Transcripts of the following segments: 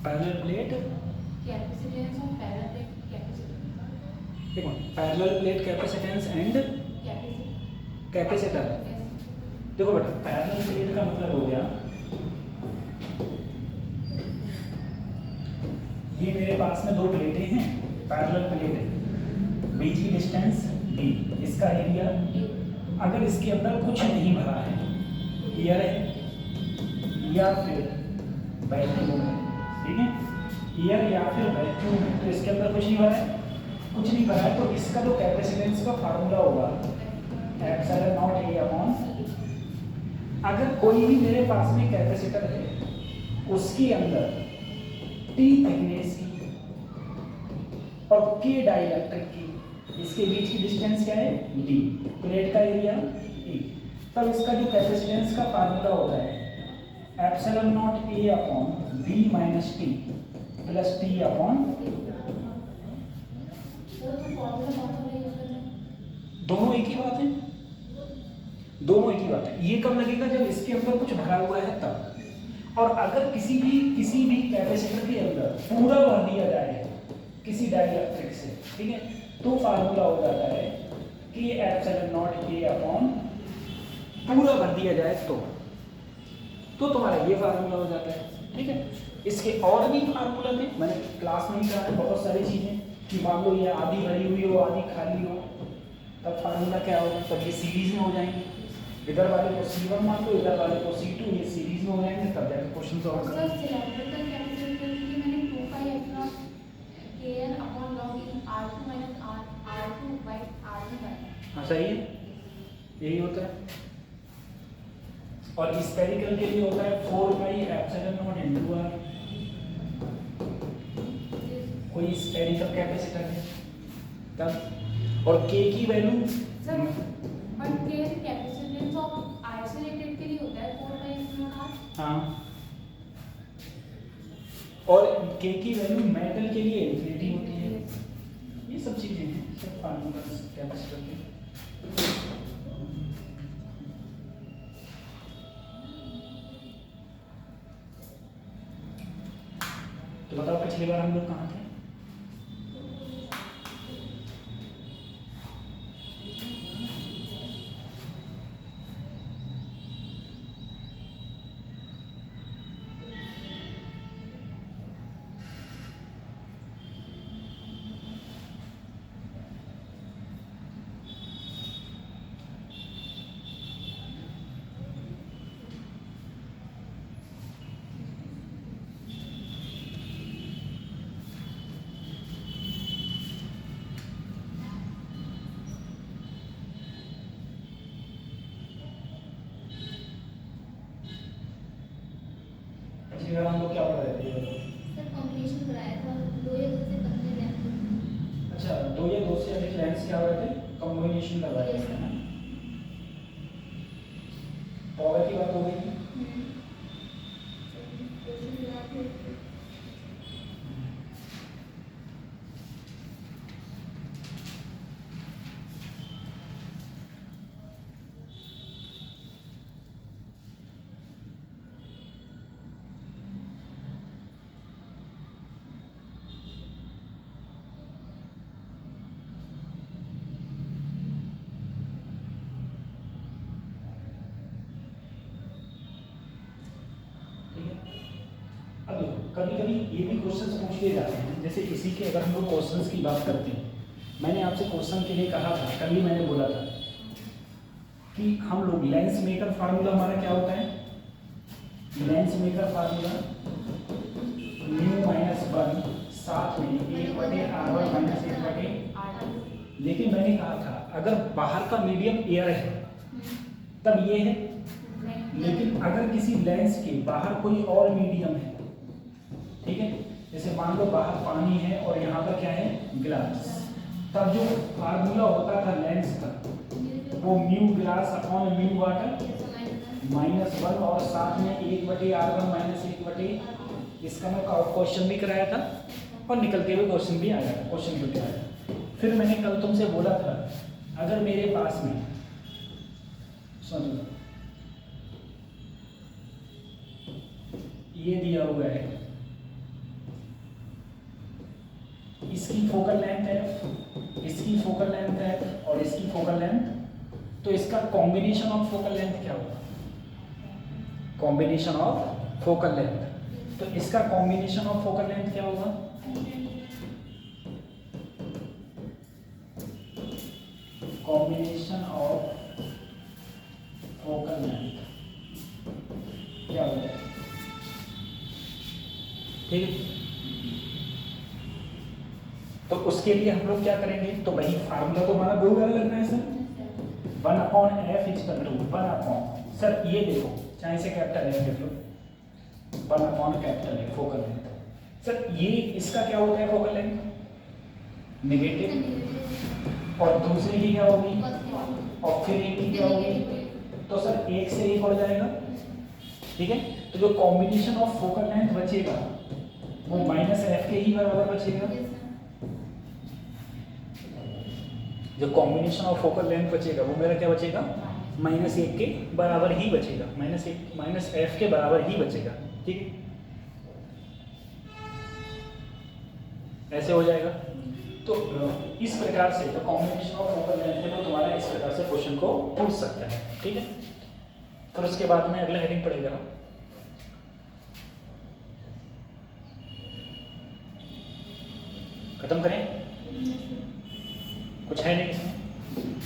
Parallel plate capacitance of parallel plate capacitance. देखो parallel plate capacitance and capacitor. देखो बेटा parallel plate का मतलब हो गया ये मेरे पास में दो प्लेटें हैं, पैरेलल प्लेट है, बीच की डिस्टेंस d, इसका एरिया, अगर इसके अंदर कुछ नहीं भरा है, एयर है या फिर वैक्यूम है, ठीक है, एयर या फिर वैक्यूम है, तो इसके अंदर कुछ नहीं भरा है, कुछ नहीं भरा है, तो इसका जो कैपेसिटेंस का फार्मूला होगा एप्सिलॉन नॉट ए अपॉन, अगर कोई भी मेरे पास में कैपेसिटर है उसके अंदर टी थिकनेस की और के डाइलेक्ट्रिक की, इसके बीच की डिस्टेंस क्या है डी, प्लेट का एरिया ए, तब इसका जो कैपेसिटेंस का फार्मूला होता है epsilon naught A upon B minus T plus T upon, दोनों एक ही बात है, दोनों एक ही बात है। ये कब लगेगा जब इसके अंदर कुछ भरा हुआ है तब, और अगर किसी भी कैपेसिटर के अंदर पूरा भर दिया जाए किसी डाइलेक्ट्रिक से, ठीक है, तो फार्मूला हो जाता है कि एप्सिलॉन नॉट ए अपॉन पूरा भर दिया जाए तो तुम्हारा ये फार्मूला हो जाता है, ठीक है। इसके और भी फार्मूला थे, मैंने क्लास में ही कहा है बहुत सारी चीजें, कि मान लो ये आधी भरी हुई हो आधी खाली हो, तब फार्मूला क्या होगा, तब ये सीरीज में हो जाएंगे, इधर वाले को C1 मान लो, इधर वाले को C2, ये सीरीज में हो जाएंगे, तब जाकर क्वेश्चन सॉल्व करेंगे। सर सिलेंडरिकल कैपेसिटर के लिए मैंने 2 pi epsilon Kn upon log in R2 minus R2 by R1 करना। हाँ सही है, यही होता है। और स्फेरिकल के लिए होता है 4 pi epsilon not into R, कोई स्फेरिकल कैपेसिटर है तब, और K की वैल्यू सर बट के कैपेसिटेंस ऑफ आइसोलेटेड के लिए होता है 4 पाई एप्सिलॉन R। हाँ, और K की वैल्यू मेटल के लिए इन्फिनिटी होती है, ये सब चीजें हैं, सब फार्मूला कैपेसिटर के। तो बताओ पिछली बार हम लोग कहाँ थे? हम लोग क्या पढ़ रहे थे? सर कॉम्बिनेशन कराया था 2 या 2 से कम लेंथ। अच्छा 2 या 2 से अधिक लेंस क्या हो रहे थे, कॉम्बिनेशन लगाए थे ना, पावर की बात हो गई थी। कभी कभी ये भी क्वेश्चंस पूछ लिए जाते हैं, जैसे इसी के अगर हम लोग क्वेश्चंस की बात करते हैं, मैंने आपसे क्वेश्चन के लिए कहा था, कल ही मैंने बोला था कि हम लोग लेंस मेकर फार्मूला हमारा क्या होता है, लेंस मेकर फार्मूला μ-1 साथ में 1/r1 माइनस 1/, लेकिन मैंने कहा था अगर बाहर का मीडियम एयर है तब ये है, लेकिन अगर किसी लेंस के बाहर कोई और मीडियम है, ठीक है, जैसे मान लो बाहर पानी है और यहाँ पर क्या है ग्लास, तब जो फार्मूला होता था लेंस का वो mu glass upon mu water -1 और साथ में 1/r1 माइनस 1/, इसका मैं क्वेश्चन भी कराया था और निकल के भी क्वेश्चन भी आया, क्वेश्चन भी आया। फिर मैंने कल तुमसे बोला था अगर मेरे पास में समझो ये दिया हुआ है इसकी फोकल लेंथ है, इसकी फोकल लेंथ है और इसकी फोकल लेंथ, तो इसका कॉम्बिनेशन ऑफ फोकल लेंथ क्या होगा? कॉम्बिनेशन ऑफ फोकल लेंथ, तो इसका कॉम्बिनेशन ऑफ फोकल लेंथ क्या होगा? कॉम्बिनेशन ऑफ फोकल लेंथ क्या होगा? ठीक है, तो उसके लिए हम लोग क्या करेंगे, तो वही फार्मूला तो हमारा दो बार लगना है sir, 1/f equal to 1/, sir ये देखो चाहे से कैपिटल F लिख लो, 1/कैपिटल F फोकल लेंथ। सर ये इसका क्या होता है फोकल लेंथ? नेगेटिव, और दूसरी की क्या होगी? और फिर एक की क्या होगी? तो सर एक से एक हो जाएगा, ठीक है। तो जो कॉम्बिनेशन ऑफ फोकल लेंथ बचेगा वो -f के ही बराबर बचेगा। जो कॉम्बिनेशन ऑफ फोकल लेंथ बचेगा वो मेरा क्या बचेगा? -1 के बराबर ही बचेगा, -f के बराबर ही बचेगा, ठीक है। ऐसे हो जाएगा। तो इस प्रकार से जो कॉम्बिनेशन ऑफ फोकल लेंथ है वो तुम्हारा इस प्रकार से क्वेश्चन को पूछ सकता है, ठीक है। फिर उसके बाद में अगला हेडिंग पड़ेगा खत्म करें, कुछ है नहीं इसमें।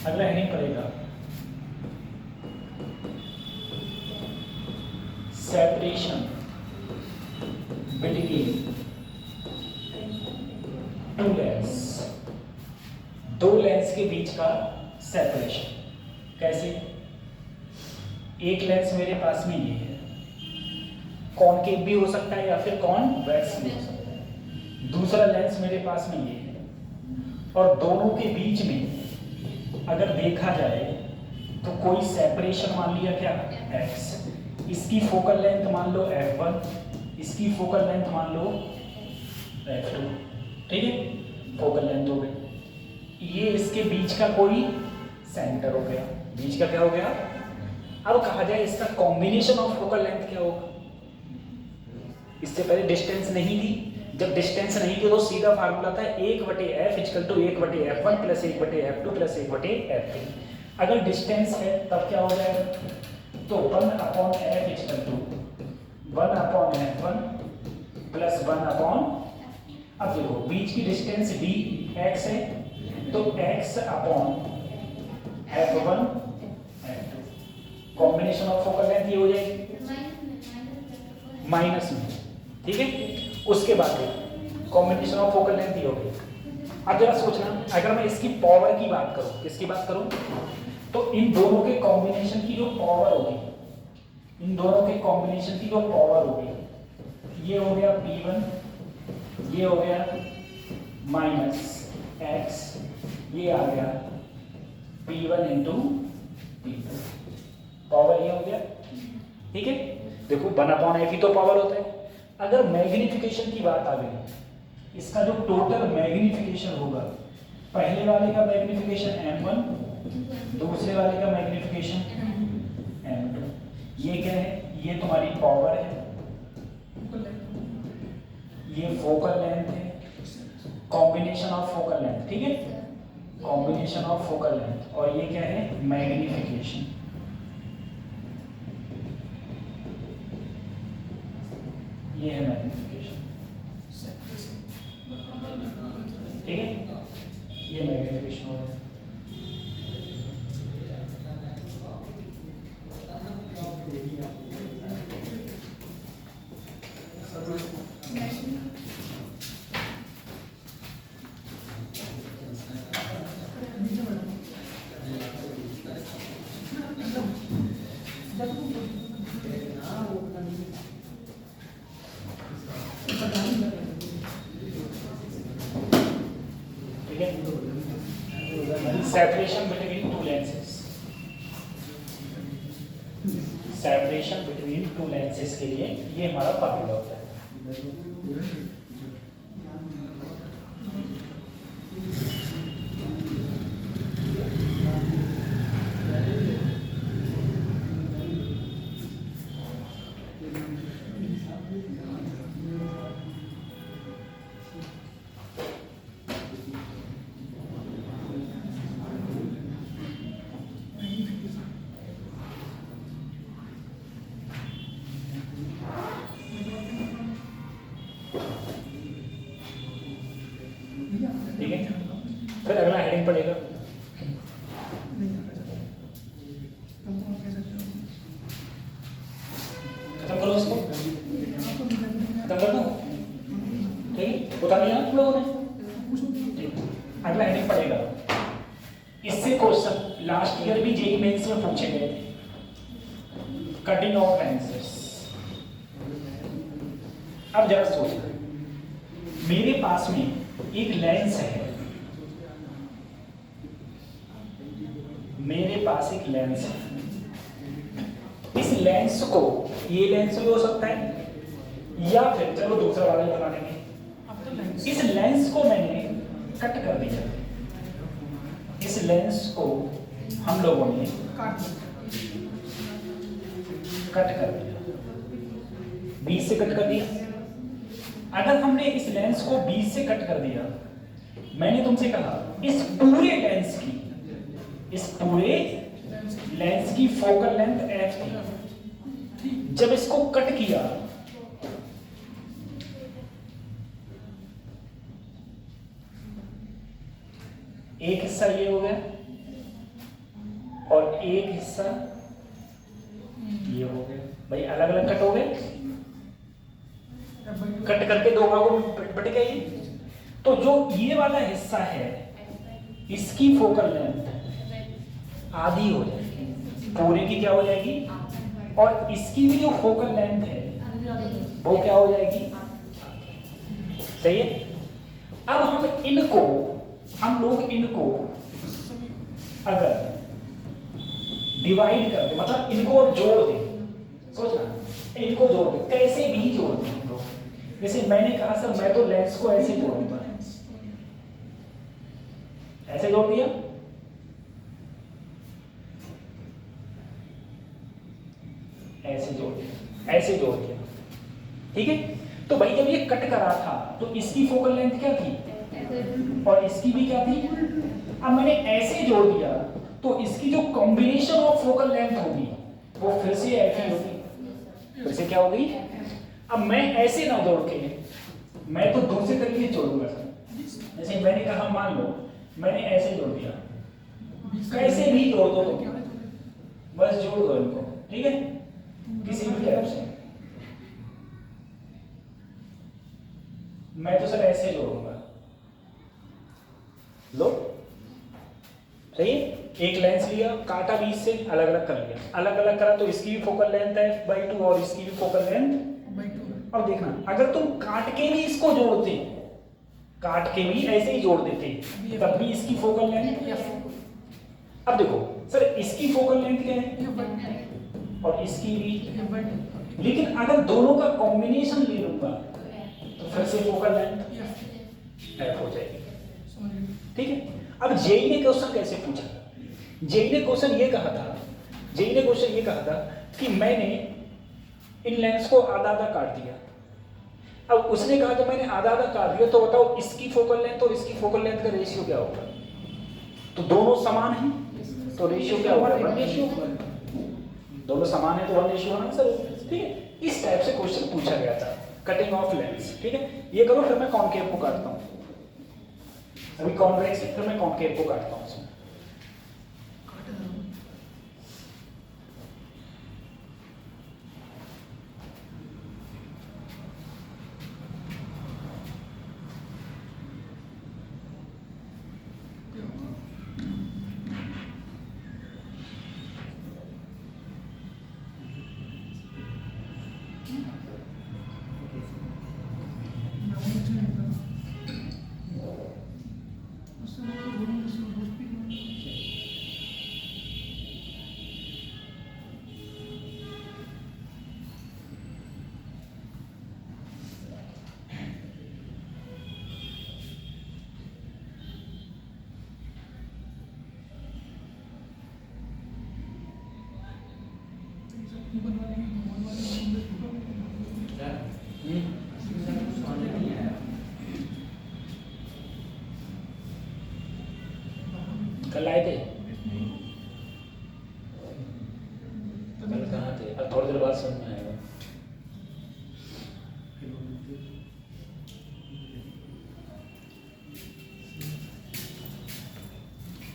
अगला हेडिंग पड़ेगा सेपरेशन बिटवीन टू लेंस, दो लेंस के बीच का सेपरेशन। कैसे? एक लेंस मेरे पास में ये है, कॉनकेव भी हो सकता है या फिर कॉन्वेक्स भी हो सकता है। दूसरा लेंस मेरे पास में ये है, और दोनों के बीच में अगर देखा जाए तो कोई सेपरेशन मान लिया क्या? x। इसकी फोकल लेंथ मान लो f1, इसकी फोकल लेंथ मान लो f2, ठीक है। फोकल लेंथ हो गई, ये इसके बीच का कोई सेंटर हो गया, बीच का क्या हो गया। अब कहा जाए इसका कॉम्बिनेशन ऑफ फोकल लेंथ क्या होगा? इससे पहले डिस्टेंस नहीं थी, जब डिस्टेंस नहीं थी तो सीधा फार्मूला था 1/f equal to 1/f1 plus 1/f2 plus 1/f3। अगर डिस्टेंस है तब क्या हो जाएगा? तो 1/f equal to 1/f1 plus 1/, अब देखो बीच की डिस्टेंस d x है, तो x/f1 f2, combination of focal length ये हो जाएगी माइनस में, ठीक है। उसके बाद कॉम्बिनेशन ऑफ फोकल लेंथ ये हो गई। अब जरा सोचना, अगर मैं इसकी पावर की बात करूं, किसकी बात करूं, तो इन दोनों के कॉम्बिनेशन की जो पावर होगी, इन दोनों के कॉम्बिनेशन की जो पावर होगी, ये हो गया P1, ये हो गया -x, ये आ गया P1 इंटू P2, पावर ये हो गया, ठीक है। देखो 1/f ही तो पावर होता है। अगर मैग्निफिकेशन की बात आ गई, इसका जो टोटल मैग्निफिकेशन होगा, पहले वाले का मैग्निफिकेशन m1, दूसरे वाले का मैग्निफिकेशन m2, ये क्या है? ये तुम्हारी पावर है, ये फोकल लेंथ है, कॉम्बिनेशन ऑफ फोकल लेंथ, ठीक है, कॉम्बिनेशन ऑफ फोकल लेंथ, और ये क्या है? मैग्निफिकेशन। ये है मैग्निफिकेशन, ठीक है, ये मैग्निफिकेशन हो गया। Separation between two lenses, separation between two lenses के लिए ये हमारा फार्मूला होता है। बता दिया आप लोगों ने। अगला हेडिंग पड़ेगा, इससे क्वेश्चन लास्ट ईयर भी जेईई मेंस में पूछे गए थे, कटिंग ऑफ लेंसेस। अब जरा सोचो, मेरे पास में एक लेंस है, मेरे पास एक लेंस है, इस लेंस को, ये लेंस भी हो सकता है या फिर चलो दूसरा वाला ही बना लेंगे। इस लेंस को मैंने कट कर दिया, इस लेंस को हम लोगों ने कट कर दिया, बीच से कट कर दिया। अगर हमने इस लेंस को बीच से कट कर दिया, मैंने तुमसे कहा इस पूरे लेंस की, इस पूरे लेंस की फोकल लेंथ f थी। जब इसको कट किया, एक हिस्सा ये हो गया और एक हिस्सा ये हो गया। भाई अलग अलग कट हो गए, कट करके दो भागों में बट गए ये। तो जो ये वाला हिस्सा है, इसकी फोकल लेंथ आधी हो जाएगी, पूरे की क्या हो जाएगी, और इसकी भी जो फोकल लेंथ है वो क्या हो जाएगी, सही है। अब हम लोग इनको अगर डिवाइड कर दे, मतलब इनको और जोड़ दे, सोचना इनको जोड़ दे, कैसे भी जोड़ दे इनको। जैसे मैंने कहा सर मैं तो लेंस को ऐसे जोड़ूंगा, ऐसे जोड़ दिया, ऐसे जोड़ दिया, ऐसे जोड़ दिया, ठीक है। तो भाई जब ये कट करा था तो इसकी फोकल लेंथ क्या थी और इसकी भी क्या थी। अब मैंने ऐसे जोड़ दिया तो इसकी जो कॉम्बिनेशन ऑफ फोकल लेंथ होगी वो फिर से एफ ही होगी, फिर से क्या होगी। अब मैं ऐसे ना जोड़ के, मैं तो दूसरे तरीके से जोड़ूंगा सर। जैसे मैंने कहा, मान लो मैंने ऐसे जोड़ दिया, कैसे भी जोड़ दो तो बस जोड़ दो इनको, ठीक है, किसी भी टाइप से। मैं तो सर ऐसे जोड़ूंगा, लो सही है। एक लेंस लिया, काटा बीच से, अलग अलग कर लिया, अलग अलग करा तो इसकी भी फोकल लेंथ है f/2 और इसकी भी फोकल लेंथ। अब देखना, अगर तुम काट के भी इसको जोड़ते, काट के भी ऐसे ही जोड़ देते, तब भी इसकी फोकल लेंथ। अब देखो सर इसकी फोकल लेंथ क्या है और इसकी भी, लेकिन अगर दोनों का कॉम्बिनेशन ले लूंगा तो फिर से फोकल लेंथ f हो जाएगी, ठीक है। अब जेईई ने क्वेश्चन कैसे पूछा, जेईई ने क्वेश्चन ये कहा था, कि मैंने इन लेंस को आधा आधा काट दिया। अब उसने कहा जब मैंने आधा आधा काट दिया तो बताओ इसकी फोकल लेंथ और इसकी फोकल लेंथ का रेशियो क्या होगा। तो दोनों समान हैं तो रेशियो क्या होगा, 1:1। दोनों समान है तो 1:1 आंसर, ठीक है। इस टाइप से क्वेश्चन पूछा गया था, कटिंग ऑफ लेंस, ठीक है। ये करो, फिर मैं कॉनकेव को काटता हूँ, अभी कॉन्वेक्स फिर मैं कॉनकेव को काटता हूँ इसमें। कल आए थे, कल कहाँ थे, अब थोड़ी देर बाद समझ में आएगा।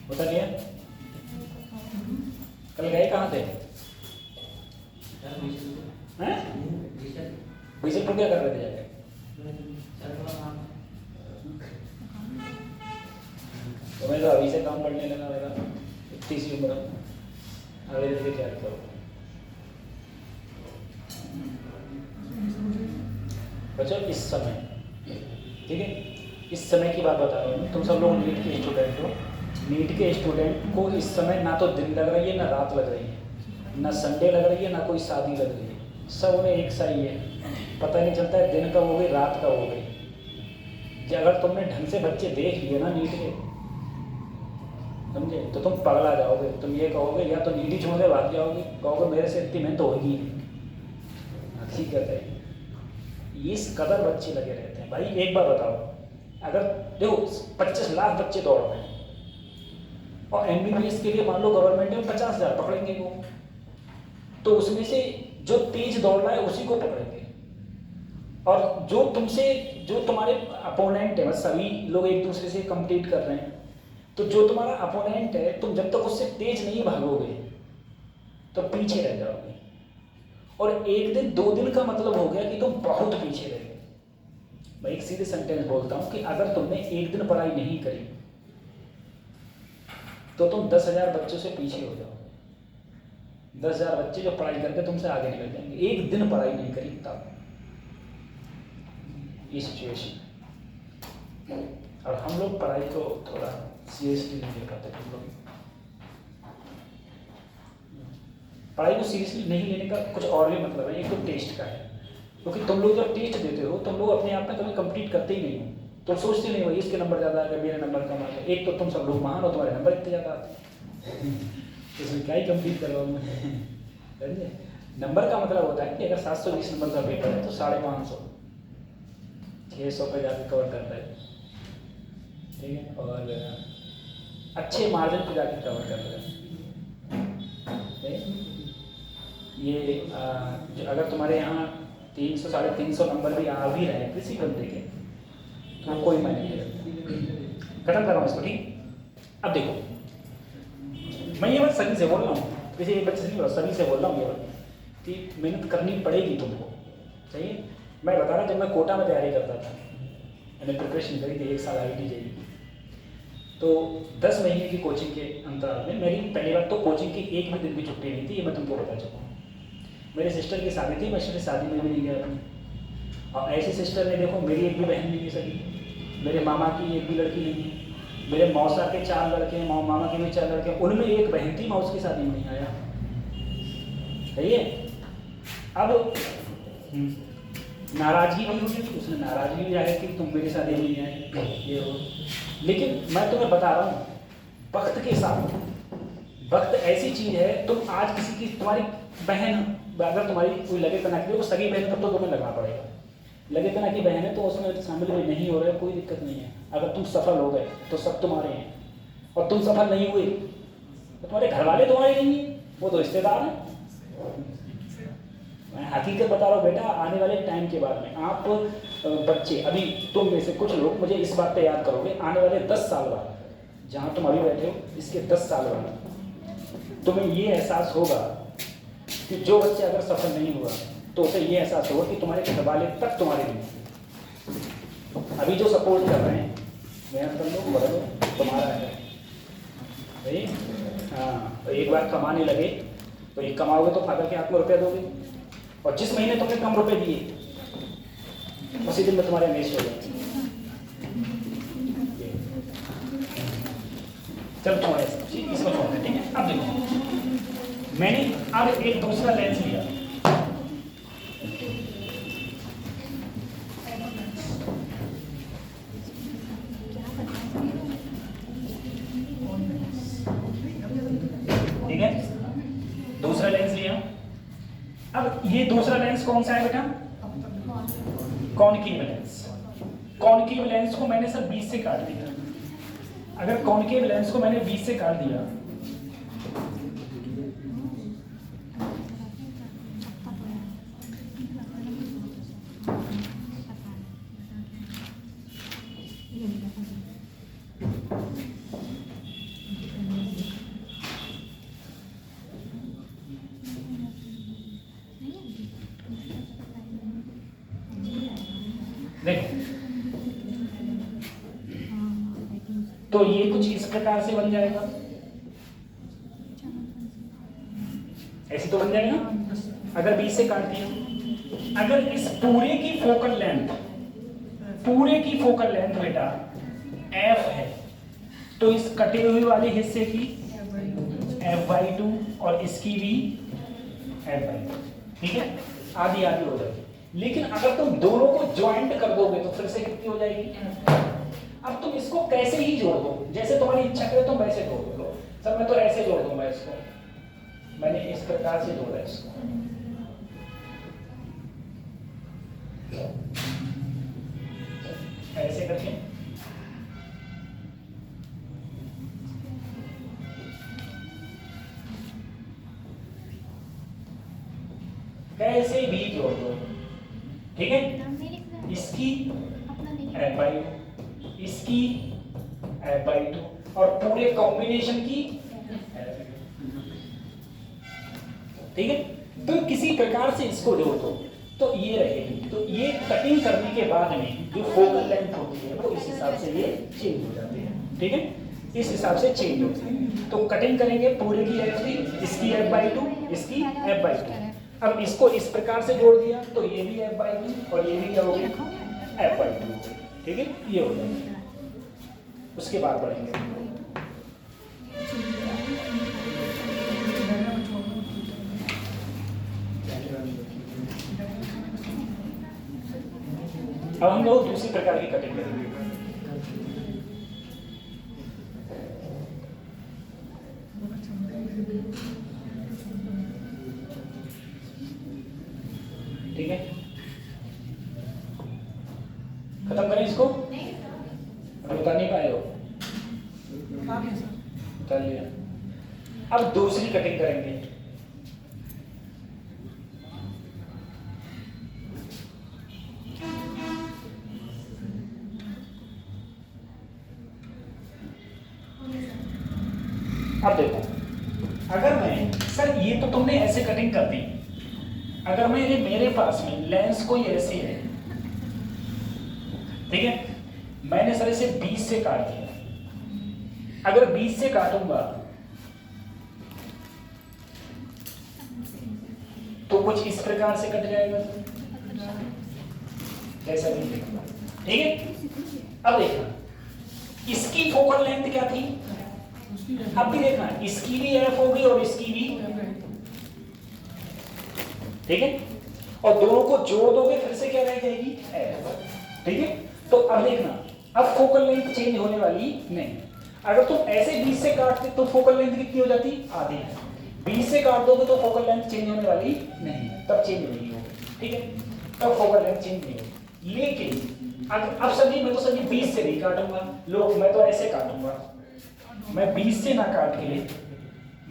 बता गया, कल गए कहाँ थे, बीजेपुर क्या कर रहे थे जाके, तीसरी उम्र अगले दिन की तैयारी करो। बच्चों इस समय, ठीक है, इस समय की बात बता रहा हूँ। तुम सब लोग नीट के स्टूडेंट हो। नीट के स्टूडेंट को इस समय ना तो दिन लग रही है ना रात लग रही है, ना संडे लग रही है ना कोई शादी लग रही है, सब उन्हें एक सा ही है। पता नहीं चलता है दिन कब हो गई रात कब हो गई। कि अगर तुमने ढंग से बच्चे देख लिए ना नीट के, समझे, तो तुम पगला जाओगे। तुम ये कहोगे या तो नीट ही छोड़ के भाग जाओगे, कहोगे मेरे से इतनी मेहनत होगी नहीं। हकीकत है इस कदर बच्चे लगे रहते हैं। भाई एक बार बताओ, अगर देखो 25 लाख बच्चे दौड़ रहे हैं और एमबीबीएस के लिए मान लो गवर्नमेंट में 50,000 पकड़ेंगे वो, तो उसमें से जो तेज दौड़ रहा है उसी को पकड़ेंगे। और जो तुम्हारे अपोनेंट है, सभी लोग एक दूसरे से कम्पीट कर रहे हैं, तो जो तुम्हारा अपोनेंट है तुम जब तक उससे तेज नहीं भागोगे तो पीछे रह जाओगे। और एक दिन 2 दिन का मतलब हो गया कि तुम बहुत पीछे रह गए। मैं एक सीधे सेंटेंस बोलता हूँ कि अगर तुमने एक दिन पढ़ाई नहीं करी तो तुम 10,000 बच्चों से पीछे हो जाओगे। 10,000 बच्चे जो पढ़ाई करके तुमसे आगे निकल जाएंगे। एक दिन पढ़ाई नहीं करी तब ये सिचुएशन। और हम लोग पढ़ाई को थोड़ा सीरियसली नहीं ले पाते। तुम लोग पढ़ाई को सीरियसली नहीं लेने का कुछ और भी मतलब है। एक तो टेस्ट का है, क्योंकि तुम लोग जब टेस्ट देते हो तुम लोग अपने आप में कभी कंप्लीट करते ही नहीं हो। तुम सोचते नहीं हो इसके नंबर ज़्यादा आ गए मेरे नंबर कम आ गए। एक तो तुम सब लोग महान हो, तुम्हारे नंबर इतने ज़्यादा आते हैं इसमें क्या ही कंप्लीट करवाऊँ मैं। समझे, नंबर का मतलब होता है कि अगर 720 नंबर का पेपर है तो 550 600 पे जाके कवर करता है, ठीक है, और अच्छे मार्जिन पे जाके कवर कर रहे हैं। ये जो अगर तुम्हारे यहाँ 300 350 नंबर भी आ भी रहे हैं किसी बंदे के तो कोई मायने नहीं रखता। खत्म कर रहा हूँ इसको, ठीक। अब देखो मैं ये बात सभी से बोल रहा हूँ, किसी एक बच्चे से नहीं बोल रहा, सभी से बोल रहा हूँ ये बात कि मेहनत करनी पड़ेगी तुमको, सही है। मैं बता रहा जब मैं कोटा में तैयारी करता था, मैंने प्रिपरेशन करी थी 1 साल IIT JEE, तो 10 महीने की कोचिंग के अंतराल में मेरी पहली बार तो कोचिंग की एक भी दिन की छुट्टी नहीं थी, ये मैं तुमको बता चुका हूँ। मेरे सिस्टर की शादी थी, मैं उसकी शादी में भी नहीं गया अपनी। और ऐसी सिस्टर ने देखो मेरी एक भी बहन नहीं सकी, मेरे मामा की एक भी लड़की नहीं है, मेरे मौसा के 4 लड़के हैं, मामा के भी 4 लड़के हैं, उनमें एक बहन थी, मैं उसकी शादी में नहीं आया। सही है। अब नाराज़गी भी हुई, उसने नाराज़गी भी जाहिर की तुम मेरी शादी में नहीं आए, ये हो। लेकिन मैं तुम्हें बता रहा हूँ वक्त के साथ, वक्त ऐसी चीज़ है, तुम आज किसी की तुम्हारी बहन अगर तुम्हारी कोई लगे तना की, वो सगी बहन तब तो तुम्हें लगना पड़ेगा। लगे तना की बहन है तो उसमें शामिल में नहीं हो रहे, कोई दिक्कत नहीं है। अगर तुम सफल हो गए तो सब तुम्हारे हैं, और तुम सफल नहीं हुए तो तुम्हारे घर वाले तुम्हारे नहीं हैं, वो तो रिश्तेदार हैं। मैं हकीकत बता रहा हूँ बेटा, आने वाले टाइम के बाद में आप बच्चे, अभी तुम में से कुछ लोग मुझे इस बात पे याद करोगे, आने वाले 10 साल बाद जहाँ तुम अभी बैठे हो इसके 10 साल बाद तुम्हें ये एहसास होगा कि जो बच्चे अगर सफल नहीं हुआ तो उसे ये एहसास होगा कि तुम्हारे घर वाले तक तुम्हारे लिए। अभी जो सपोर्ट कर रहे हैं मेहनत कर लो, बढ़ लो, तुम्हारा है भाई। हाँ, तो एक बार कमाने लगे तो एक कमाओगे तो फादर के हाथ में रुपया दोगे, और जिस महीने तुमने कम रुपए दिए उसी दिन में तुम्हारे अमेश हो जाए। चलो तुम्हारे इसको छोड़ते, ठीक है। अब देखो मैंने अब एक दूसरा लेंस लिया, ठीक है, दूसरा लेंस लिया। अब ये दूसरा लेंस कौन सा है बेटा? Concave lens. कॉनकेव लेंस को मैंने सर 20 से काट दिया। अगर कॉनकेव लेंस को मैंने 20 से काट दिया देखो, तो ये कुछ इस प्रकार से बन जाएगा, तो बन जाएगा अगर बीच से काट दिया। अगर इस पूरे की फोकल लेंथ बेटा f है तो इस कटे हुए वाले हिस्से की f/2 और इसकी भी f/2, ठीक है, आधी आधी हो जाएगी। लेकिन अगर तुम दोनों को ज्वाइंट कर दोगे तो फिर से कितनी हो जाएगी। अब तुम इसको कैसे ही जोड़ दो, जैसे तुम्हारी इच्छा करे तुम वैसे जोड़ दो। सर मैं तो ऐसे जोड़ दूंगा इसको, मैंने इस प्रकार से जोड़ा इसको, ऐसे करके कैसे भी जोड़ दो, ठीक है। इसकी f/2, इसकी f/2 और पूरे कॉम्बिनेशन की, ठीक है। तो किसी प्रकार से इसको जोड़ दो तो ये रहेगी। तो ये कटिंग करने के बाद में जो फोकल लेंथ होती है वो इस हिसाब से ये चेंज हो जाती है, ठीक है, इस हिसाब से चेंज होती है। तो कटिंग करेंगे पूरे की f3, इसकी f/2, इसकी f/2। अब इसको इस प्रकार से जोड़ दिया तो ये भी f/2 और ये भी क्या हो गया f/2, ठीक है, ये हो जाएगा। उसके बाद बढ़ेंगे, अब हम लोग दूसरी प्रकार की कटिंग करेंगे। ठीक है, खत्म करें इसको। बता नहीं पाए हो, बता लिया। अब दूसरी कटिंग करेंगे। अब देखो, अगर मैं, सर ये तो तुमने ऐसे कटिंग कर दी, अगर मेरे पास में लेंस कोई ऐसी है, ठीक है, मैंने सर इसे 20 से काट दिया। अगर 20 से काटूंगा तो कुछ इस प्रकार से कट जाएगा, जैसा भी देखूंगा, ठीक है। अब देखना, इसकी फोकल लेंथ क्या थी, अब भी देखना, इसकी भी f होगी और इसकी भी, ठीक है, और दोनों को जोड़ दोगे फिर से क्या रह जाएगी f, ठीक है। तो अब देखना, अब फोकल लेंथ चेंज होने वाली नहीं। अगर तुम ऐसे 20 से काटते तो फोकल लेंथ कितनी हो जाती, आधी। 20 से काट दोगे तो फोकल लेंथ चेंज होने वाली नहीं, तब चेंज नहीं होगी, ठीक है, तब फोकल लेंथ चेंज नहीं होगी। लेकिन अब सभी, मैं तो सभी 20 से नहीं काटूंगा, लोग मैं तो ऐसे काटूंगा, मैं 20 से ना काट के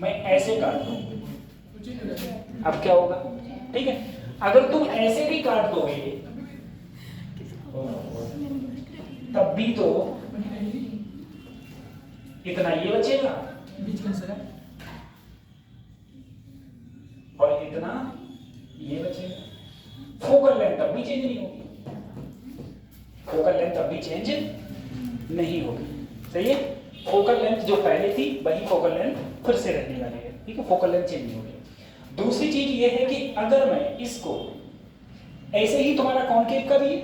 मैं ऐसे काट दूं, अब क्या होगा, ठीक है। अगर तुम ऐसे भी काट दोगे तब भी तो इतना ये बचेगा और इतना ये बचेगा। फोकल लेंथ तब भी चेंज नहीं होगी, फोकल लेंथ तब भी चेंज नहीं होगी, सही है। फोकल लेंथ जो पहले थी वही फोकल लेंथ फिर से रहने वाली है, ठीक है, फोकल लेंथ चेंज नहीं होगी। दूसरी चीज ये है कि अगर मैं इसको ऐसे ही, तुम्हारा कॉन्केव का भी,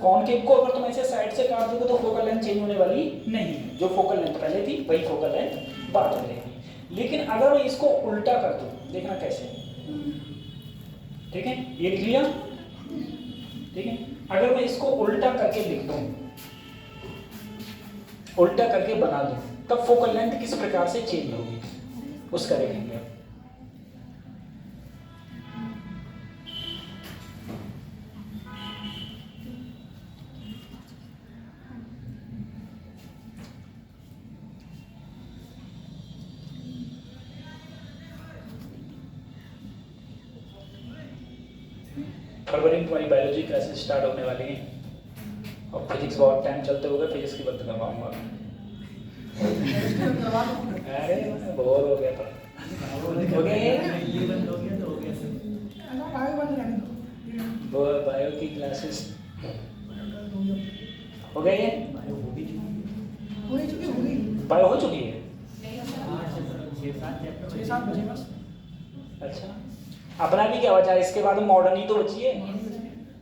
कॉन्केव को अगर तुम ऐसे साइड से काट दोगे तो फोकल लेंथ चेंज होने वाली नहीं, जो फोकल लेंथ पहले थी वही फोकल लेंथ बाद में रहेगी। लेकिन अगर मैं इसको उल्टा कर दूं, देखना कैसे, ठीक है, ये लिख लिया, ठीक है। अगर मैं इसको उल्टा करके लिख दूं, उल्टा करके बना दूं, तब फोकल लेंथ किस प्रकार से चेंज होगी उसका देखेंगे। फरवरी में तुम्हारी बायोलॉजी क्लासेस स्टार्ट होने वाली हैं और फिजिक्स बहुत टाइम चलते हुए फिजिक्स की बंद करवाऊंगा। अरे मैं बोर हो गया था, हो गया ये बंद हो गया तो हो गया सर, वो बायो की क्लासेस हो गई है, बायो हो चुकी है 6-7 बजे बस। अच्छा अपना भी क्या बचा, इसके बाद मॉडर्न ही तो बची है।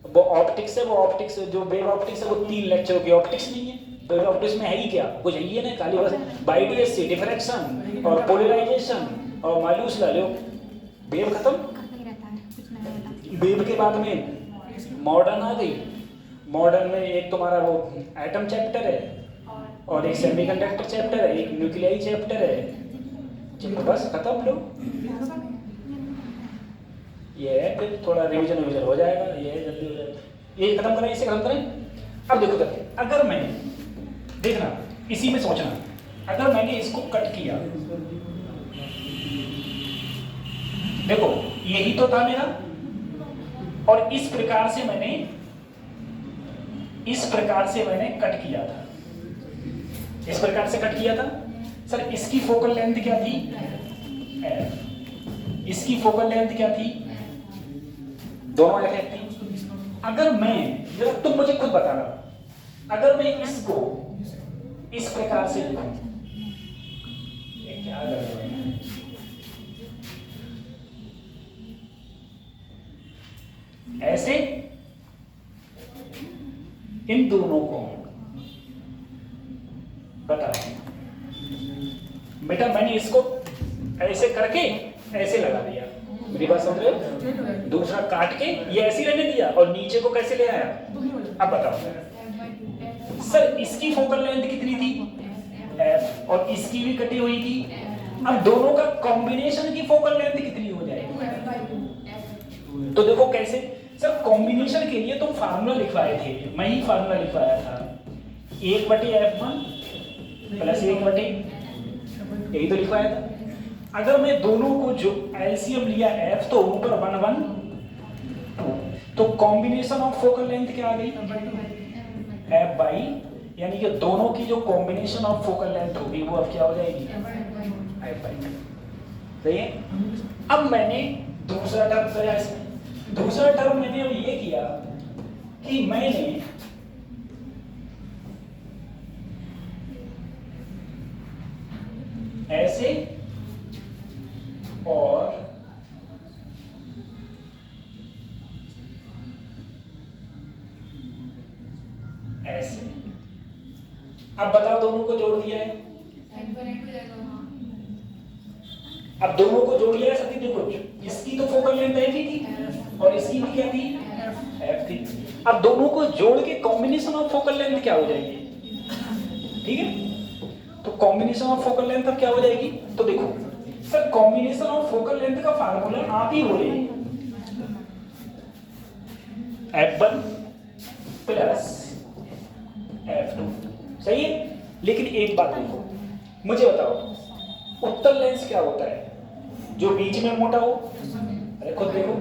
वो ऑप्टिक्स है, वो ऑप्टिक्स जो वेव ऑप्टिक्स है वो 3 लेक्चर की ऑप्टिक्स नहीं है। वेव ऑप्टिक्स में है ही क्या, कुछ है ही है ना, खाली बस बाइडियसी, डिफ्रैक्शन और पोलराइजेशन और मालूस ला लो, वेव खत्म। वेव के बाद में मॉडर्न आ गई। मॉडर्न में एक तुम्हारा वो एटम चैप्टर है और एक सेमीकंडक्टर चैप्टर है, एक न्यूक्लियाई चैप्टर है, तो बस खत्म लो। ये है, फिर थोड़ा रिवीजन हो जाएगा, ये जल्दी हो जाएगा। ये खत्म करें, इसे खत्म करें। अब देखो करके, अगर मैं देखना इसी में सोचना, अगर मैंने इसको कट किया, देखो यही तो था मेरा, और इस प्रकार से मैंने कट किया था, इस प्रकार से कट किया था। सर इसकी फोकल लेंथ क्या थी, F। इसकी फोकल लेंथ क्या थी, दोनों F थी। अगर मैं, जरा तुम मुझे खुद बताना, अगर मैं इसको इस प्रकार से लिखूं, ये क्या कर रहे हैं, ऐसे इन दोनों को बताओ बेटा, मैंने इसको ऐसे करके ऐसे लगा दिया, मेरी बात समझ रहे हो, दूसरा काट के ये ऐसे रहने दिया और नीचे को कैसे ले आया। अब बताओ सर इसकी फोकल लेंथ कितनी थी, F, और इसकी भी कटी हुई थी। अब दोनों का कॉम्बिनेशन की फोकल लेंथ कितनी हो जाएगी। तो देखो कैसे, सर कॉम्बिनेशन के लिए तुम फार्मूला लिखवाए थे, मैं ही फार्मूला लिखवाया था, 1/F1 प्लस 1/, यही तो लिखवाया था। अगर मैं दोनों को जो एलसीएम लिया F, तो ऊपर 1 1 2, तो कॉम्बिनेशन ऑफ फोकल लेंथ क्या आ गई, F बाई, यानी कि दोनों की जो कॉम्बिनेशन ऑफ फोकल लेंथ होगी वो अब क्या हो जाएगी, F बाई। सही है। अब मैंने दूसरा टर्म किया, इसमें दूसरा टर्म मैंने अब ये किया कि मैंने ऐसे और ऐसे, अब बताओ दोनों को जोड़ दिया है, अब दोनों को जोड़ लिया है सभी। देखो इसकी तो फोकल लेंथ F ही थी और इसकी भी क्या थी, F थी। अब दोनों को जोड़ के कॉम्बिनेशन ऑफ फोकल लेंथ क्या हो जाएगी, ठीक है। तो कॉम्बिनेशन ऑफ फोकल लेंथ अब क्या हो जाएगी, तो देखो sir combination of focal length का फार्मूला आप ही बोले, F1 प्लस F2, सही है। लेकिन एक बात देखो, मुझे बताओ उत्तल लेंस क्या होता है, जो बीच में मोटा हो, अरे खुद देखो,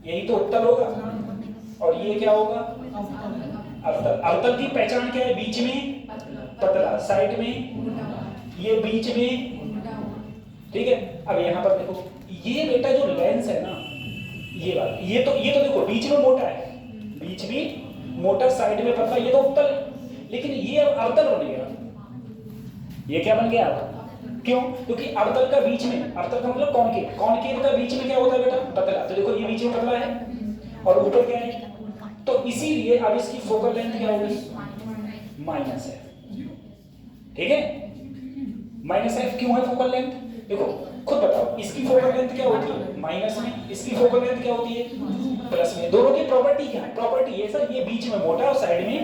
यही तो उत्तल होगा, और ये क्या होगा, अवतल। अवतल की पहचान क्या है, बीच में पतला, साइड में, ये बीच में, ठीक है। अब यहाँ पर देखो, ये बेटा जो लेंस है ना, ये वाला, ये तो देखो बीच में मोटा है, बीच में मोटा, साइड में पतला, ये तो उत्तल है। लेकिन ये अब अवतल बन गया, ये क्या बन गया अब, क्यों, क्योंकि अवतल का बीच में, अवतल का मतलब कॉनकेव, कॉनकेव का बीच में क्या होता है बेटा, पतला। तो देखो ये बीच में पतला है और ऊपर क्या है, तो इसीलिए अब इसकी फोकल लेंथ क्या होगी, माइनस है, ठीक है। माइनस F क्यों है फोकल लेंथ, देखो खुद बताओ, इसकी फोकल लेंथ क्या होती है माइनस में, इसकी फोकल लेंथ क्या होती है प्लस में। दोनों की प्रॉपर्टी क्या है, प्रॉपर्टी ये सर, ये बीच में मोटा और साइड में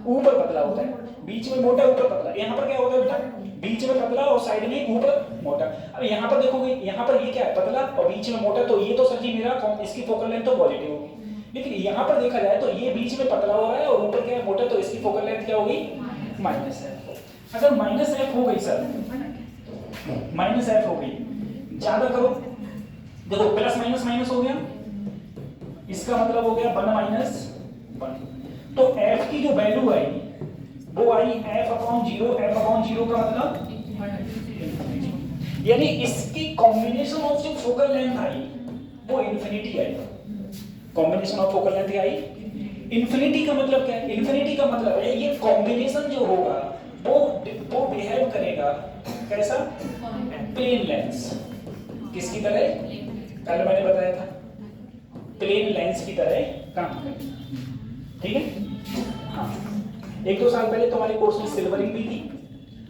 ऊपर पतला होता है, बीच में मोटा ऊपर पतला। यहाँ पर क्या होता है बेटा, बीच में पतला और साइड में ऊपर मोटा। अब यहाँ पर देखोगे, यहाँ पर ये क्या है, पतला और बीच में मोटा, तो ये तो सर जी मेरा इसकी फोकल लेंथ तो पॉजिटिव होगी। लेकिन यहाँ पर देखा जाए तो ये बीच में पतला हो रहा है और ऊपर क्या है, मोटा, तो इसकी फोकल लेंथ क्या होगी, माइनस है। अगर माइनस F हो गई सर, माइनस F हो गई, ज्यादा करो, देखो प्लस माइनस माइनस हो गया, इसका मतलब हो गया 1 माइनस 1। तो F की जो वैल्यू आई वो आई F/0, F/0 का मतलब, यानी इसकी कॉम्बिनेशन ऑफ जो फोकल लेंथ आई वो infinity I, combination of focal length I infinity. का मतलब क्या है, इन्फिनिटी का मतलब है ये कॉम्बिनेशन जो होगा वो बिहेव करेगा कैसा, प्लेन लेंस, किसकी तरह, कल मैंने बताया था प्लेन लेंस की तरह काम करे, ठीक है। हाँ, 1-2 साल पहले तुम्हारे कोर्स में सिल्वरिंग भी थी,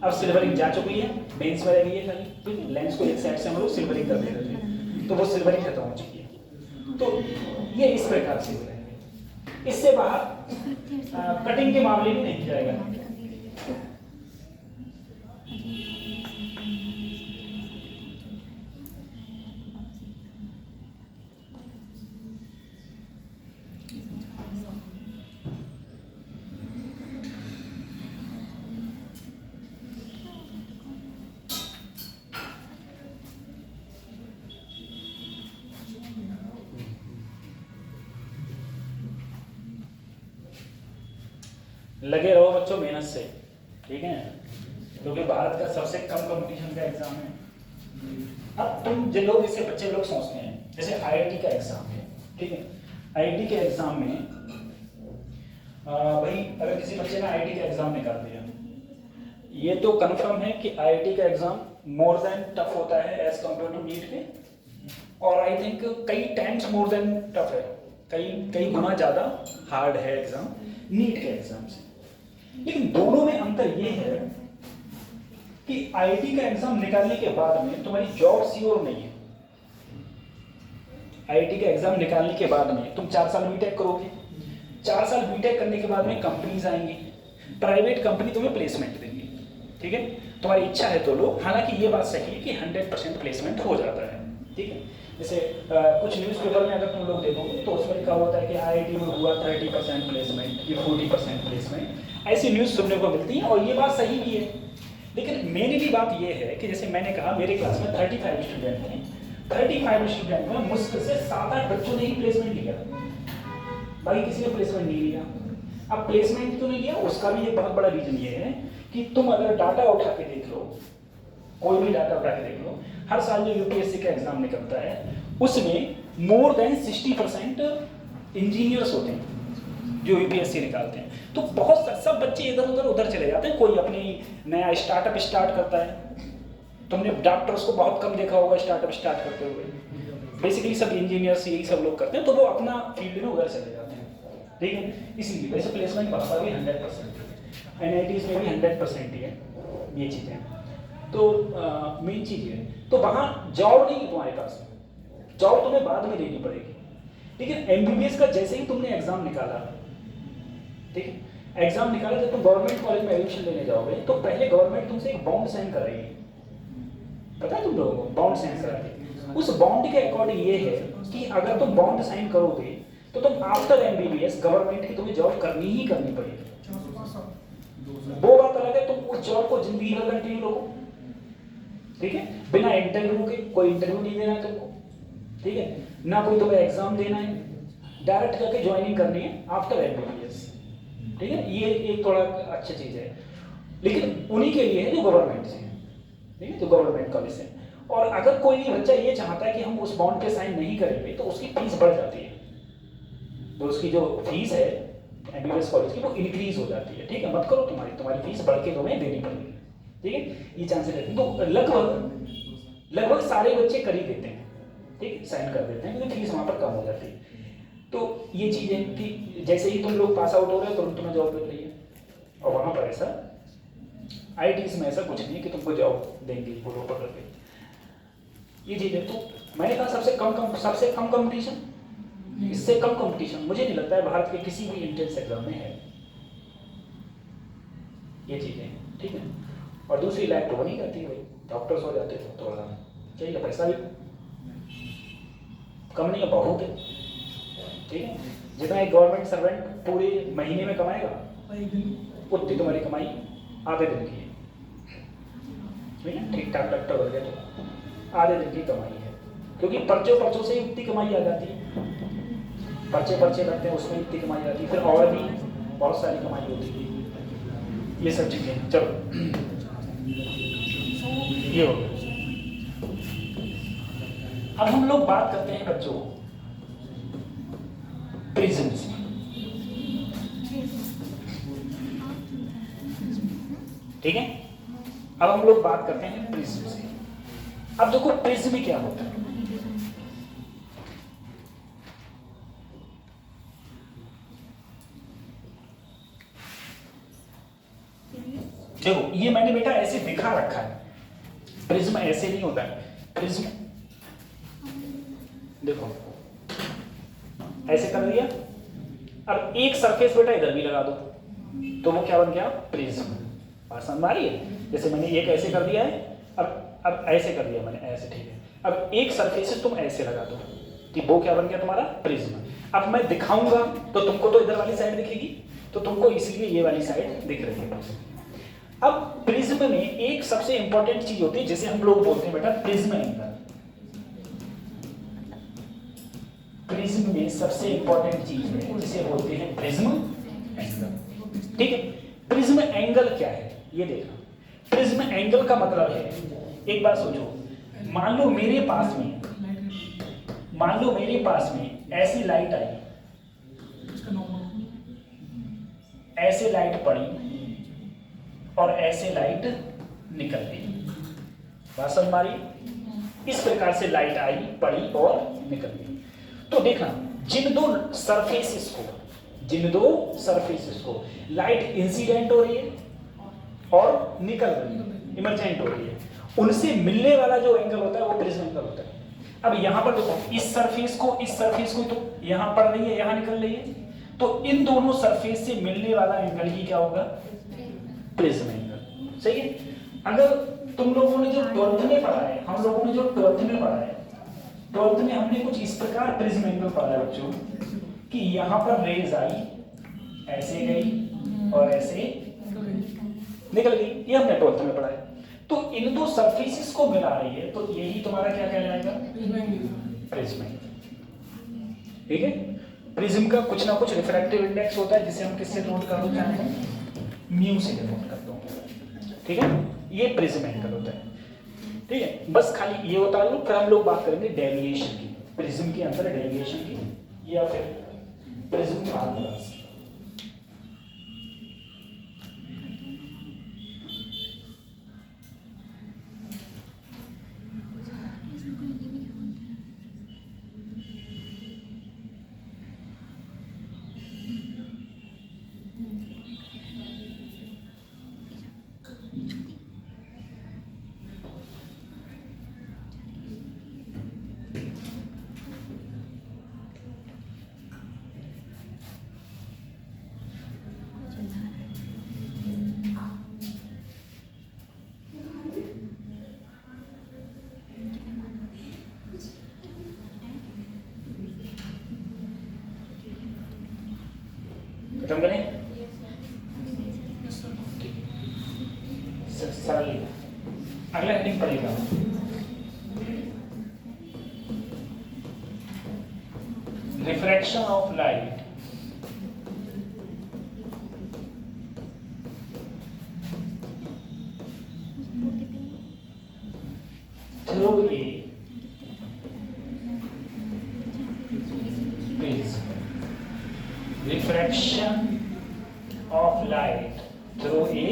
अब सिल्वरिंग जा चुकी है, बेंच में रह गई है खाली, ठीक है। लेंस को एक साइड से हम लोग सिल्वरिंग कर दे रहे थे, तो वो सिल्वरिंग खत्म हो चुकी है। तो ये इस प्रकार से हो रहा है, इससे बाहर कटिंग के मामले में नहीं जाएगा। लगे रहो बच्चों मेहनत से, ठीक है, क्योंकि भारत का सबसे कम कंपटीशन का एग्जाम है। अब तुम जिन लोग इसे बच्चे लोग सोचते हैं जैसे आईआईटी का एग्जाम है, ठीक है, आईआईटी के एग्जाम में भाई अगर किसी बच्चे ने आईआईटी का एग्जाम निकाल दिया, ये तो कंफर्म है कि आईआईटी का एग्जाम मोर देन टफ होता है एज कम्पेयर टू नीट के, और आई थिंक कई टाइम्स मोर देन टफ है, कई गुना ज़्यादा हार्ड है एग्जाम नीट के एग्जाम से। लेकिन दोनों में अंतर ये है कि आईआईटी का एग्जाम निकालने के बाद में तुम्हारी जॉब सियोर नहीं है। आईआईटी का एग्जाम निकालने के बाद में तुम 4 साल बीटेक करोगे, 4 साल बीटेक करने के बाद में कंपनीज आएंगी, प्राइवेट कंपनी तुम्हें प्लेसमेंट देंगी, ठीक है, तुम्हारी इच्छा है तो लो। हालांकि ये बात सही है कि 100% प्लेसमेंट हो जाता है, ठीक है। जैसे कुछ न्यूज़पेपर में अगर तुम लोग देखोगे तो उसमें लिखा होता है कि आईआईटी में हुआ 30% प्लेसमेंट या 40% प्लेसमेंट, ऐसी न्यूज़ सुनने को मिलती है और ये बात सही भी है। लेकिन मेनली बात ये है कि जैसे मैंने कहा मेरे क्लास में 35 स्टूडेंट थे, 35 स्टूडेंट में मुश्किल से 7-8 बच्चों ने ही प्लेसमेंट लिया, बाकी किसी ने प्लेसमेंट नहीं लिया। अब प्लेसमेंट क्यों नहीं लिया, उसका भी एक बहुत बड़ा रीजन ये है कि तुम अगर डाटा उठा के देख लो, कोई भी डाटा उठा के देख लो, हर साल जो यूपीएससी का एग्जाम निकलता है उसमें मोर देन 60% इंजीनियर्स होते हैं जो यूपीएससी निकालते हैं। तो बहुत सब बच्चे इधर उधर चले जाते हैं, कोई अपनी नया स्टार्टअप स्टार्ट करता है, तुमने डॉक्टर्स को बहुत कम देखा होगा स्टार्टअप स्टार्ट करते हुए, बेसिकली सब इंजीनियर्स यही सब लोग करते हैं, तो वो अपना फील्ड में उधर चले जाते हैं, ठीक है। इसलिए वैसे प्लेसमेंट वहाँ पर भी 100% है, NITs में भी 100% ही है ये चीज़ें। तो मेन चीज़ है, तो वहाँ जॉब नहीं है तुम्हारे पास, जॉब तुम्हें बाद में देनी पड़ेगी। लेकिन MBBS का जैसे ही तुमने एग्जाम निकाला, ठीक है, एग्जाम निकाला, जब तुम गवर्नमेंट कॉलेज में एडमिशन लेने जाओगे तो पहले गवर्नमेंट तुमसे एक बॉन्ड साइन कराएगी, पता है तुम लोगों को, बॉन्ड साइन कराएगी। उस बॉन्ड के अकॉर्डिंग ये है कि अगर तुम बॉन्ड साइन करोगे तो तुम आफ्टर MBBS गवर्नमेंट की तुम्हें जॉब करनी ही करनी पड़ेगी। वो बात अलग है तुम उस जॉब को जिंदगी भर कंटिन्यू रखो, ठीक है, बिना इंटरव्यू के, कोई इंटरव्यू नहीं देना है तुमको, ठीक है, ना कोई तुम्हें एग्जाम देना है, डायरेक्ट करके ज्वाइनिंग करनी है आफ्टर MBBS, ठीक है। ये एक थोड़ा अच्छा चीज़ है, लेकिन उन्हीं के लिए है जो गवर्नमेंट से है, ठीक है, जो गवर्नमेंट कॉलेज से। और अगर कोई भी बच्चा ये चाहता है कि हम उस बॉन्ड पे साइन नहीं करेंगे तो उसकी फीस बढ़ जाती है, तो उसकी जो फीस है MBBS कॉलेज की वो इंक्रीज हो जाती है, ठीक है, मत करो, तुम्हारी फीस बढ़ के तुम्हें देनी पड़ेगी, ठीक है, ये चांसेस रहते हैं। तो लगभग सारे बच्चे कर ही देते हैं, ठीक, साइन कर देते हैं क्योंकि फीस वहाँ पर कम हो जाती है। तो ये चीज़ है कि जैसे ही तुम लोग पास आउट हो रहे हो तो तुम्हें जॉब मिल रही है, और वहाँ पर ऐसा IITs में ऐसा कुछ नहीं है कि तुमको जॉब देंगे बोलो पकड़ के, ये चीज़ है। तो मैंने कहा सबसे कम कंपटीशन, इससे कम कंपटीशन मुझे नहीं लगता है भारत के किसी भी एंट्रेंस एग्जाम में है, ये चीज़ें, ठीक है। और दूसरी लाइफ तो वो नहीं करती, भाई डॉक्टर्स हो जाते तो थोड़ा चाहिए, पैसा भी कम नहीं है, बहुत है, ठीक है। जितना एक गवर्नमेंट सर्वेंट पूरे महीने में कमाएगा उतनी तुम्हारी कमाई आधे दिन की है, ठीक है, ठीक ठाक डॉक्टर हो गया तो आधे दिन की कमाई है, क्योंकि पर्चों से ही इतनी कमाई आ जाती है, पर्चे करते हैं उसमें इतनी कमाई आती है, फिर और भी बहुत सारी कमाई होती है, ये सब चीज़ें। चलो ये हो गया। अब हम लोग बात करते हैं बच्चों प्रिज्म्स, ठीक है। अब हम लोग बात करते हैं प्रिज्म से। अब देखो प्रिज्म क्या होता है, देखो ये मैंने बेटा ऐसे दिखा रखा है, प्रिज्म ऐसे नहीं होता है, प्रिज्म देखो ऐसे कर दिया। अब एक सरफेस बेटा इधर भी लगा दो तो वो क्या बन गया, प्रिज्म। बात समझ में आ रही है? जैसे मैंने एक ऐसे कर दिया है, अब ऐसे कर दिया मैंने ऐसे, ठीक है। अब एक सरफेस तुम ऐसे लगा दो कि वो क्या बन गया तुम्हारा, प्रिज्म। अब मैं दिखाऊंगा तो तुमको तो इधर वाली साइड दिखेगी, तो तुमको इसलिए ये वाली साइड दिख रही है। अब प्रिज्म में एक सबसे इंपॉर्टेंट चीज होती है जिसे हम लोग बोलते हैं बेटा प्रिज्म एंगल। प्रिज्म में सबसे इंपॉर्टेंट चीज है जिसे बोलते हैं प्रिज्म एंगल, ठीक है। प्रिज्म एंगल क्या है ये देखना। प्रिज्म एंगल का मतलब है, एक बात सोचो, मान लो मेरे पास में ऐसी लाइट आई, ऐसे लाइट पड़ी और ऐसे लाइट निकल गई। बात समझ में आ रही है? इस प्रकार से लाइट आई, पड़ी और निकल गई। तो देखना जिन दो सरफेसेस को लाइट इंसिडेंट हो रही है और निकल रही है, इमर्जेंट हो रही है, उनसे मिलने वाला जो एंगल होता है वो प्रिज्म एंगल होता है। अब यहां पर देखो इस सरफेस को तो यहां पड़ रही है, यहां निकल रही है, तो इन दोनों सरफेस से मिलने वाला एंगल ही क्या होगा, प्रिज्म एंगल। सही है? अगर तुम लोगों ने जो 12th में पढ़ा है, हम लोगों ने जो 12th में पढ़ा है, 12th में हमने कुछ इस प्रकार प्रिज्म एंगल पढ़ा है बच्चों कि यहां पर रेज आई, ऐसे गई और ऐसे निकल गई। ये हमने 12th में पढ़ा है। तो इन दो सरफेसेस को मिला रही है, तो यही तुम्हारा क्या कहलाएगा, प्रिज्म एंगल। ठीक है? प्रिज्म का कुछ ना कुछ रिफ्रैक्टिव इंडेक्स होता है जिसे हम किससे नोट कर देते हैं, म्यू से नोट करते हैं। ठीक है? ये प्रिज्म एंगल होता है। ठीक है, बस खाली ये बता लो, फिर हम लोग बात करेंगे डेविएशन की, प्रिज्म के अंदर डेविएशन की या फिर प्रिज्म फार्मूलास। खत्म करें? सरल। अगला हेडिंग पढ़ेगा refraction of light through a refraction of light through a.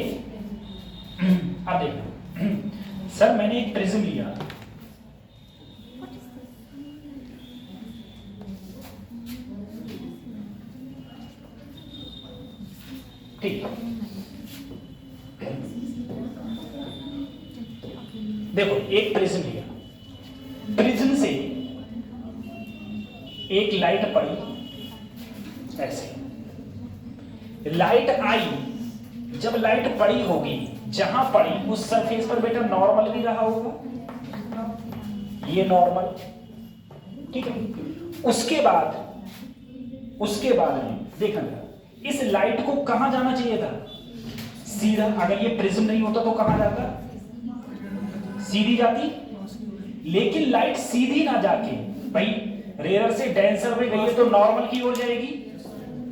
अब देखो सर, मैंने एक प्रिज्म लिया, ठीक। देखो एक प्रिज्म लिया, प्रिज्म से एक लाइट पड़ी, ऐसे लाइट आई, जब लाइट पड़ी होगी जहां पड़ी उस सरफेस पर बेटा नॉर्मल भी रहा होगा, ये नॉर्मल, ठीक है। उसके बाद में देखना इस लाइट को कहां जाना चाहिए था, सीधा। अगर ये प्रिज्म नहीं होता तो कहां जाता, सीधी जाती, लेकिन लाइट सीधी ना जाके भाई रेयर से डेंसर में गई है तो नॉर्मल की ओर जाएगी।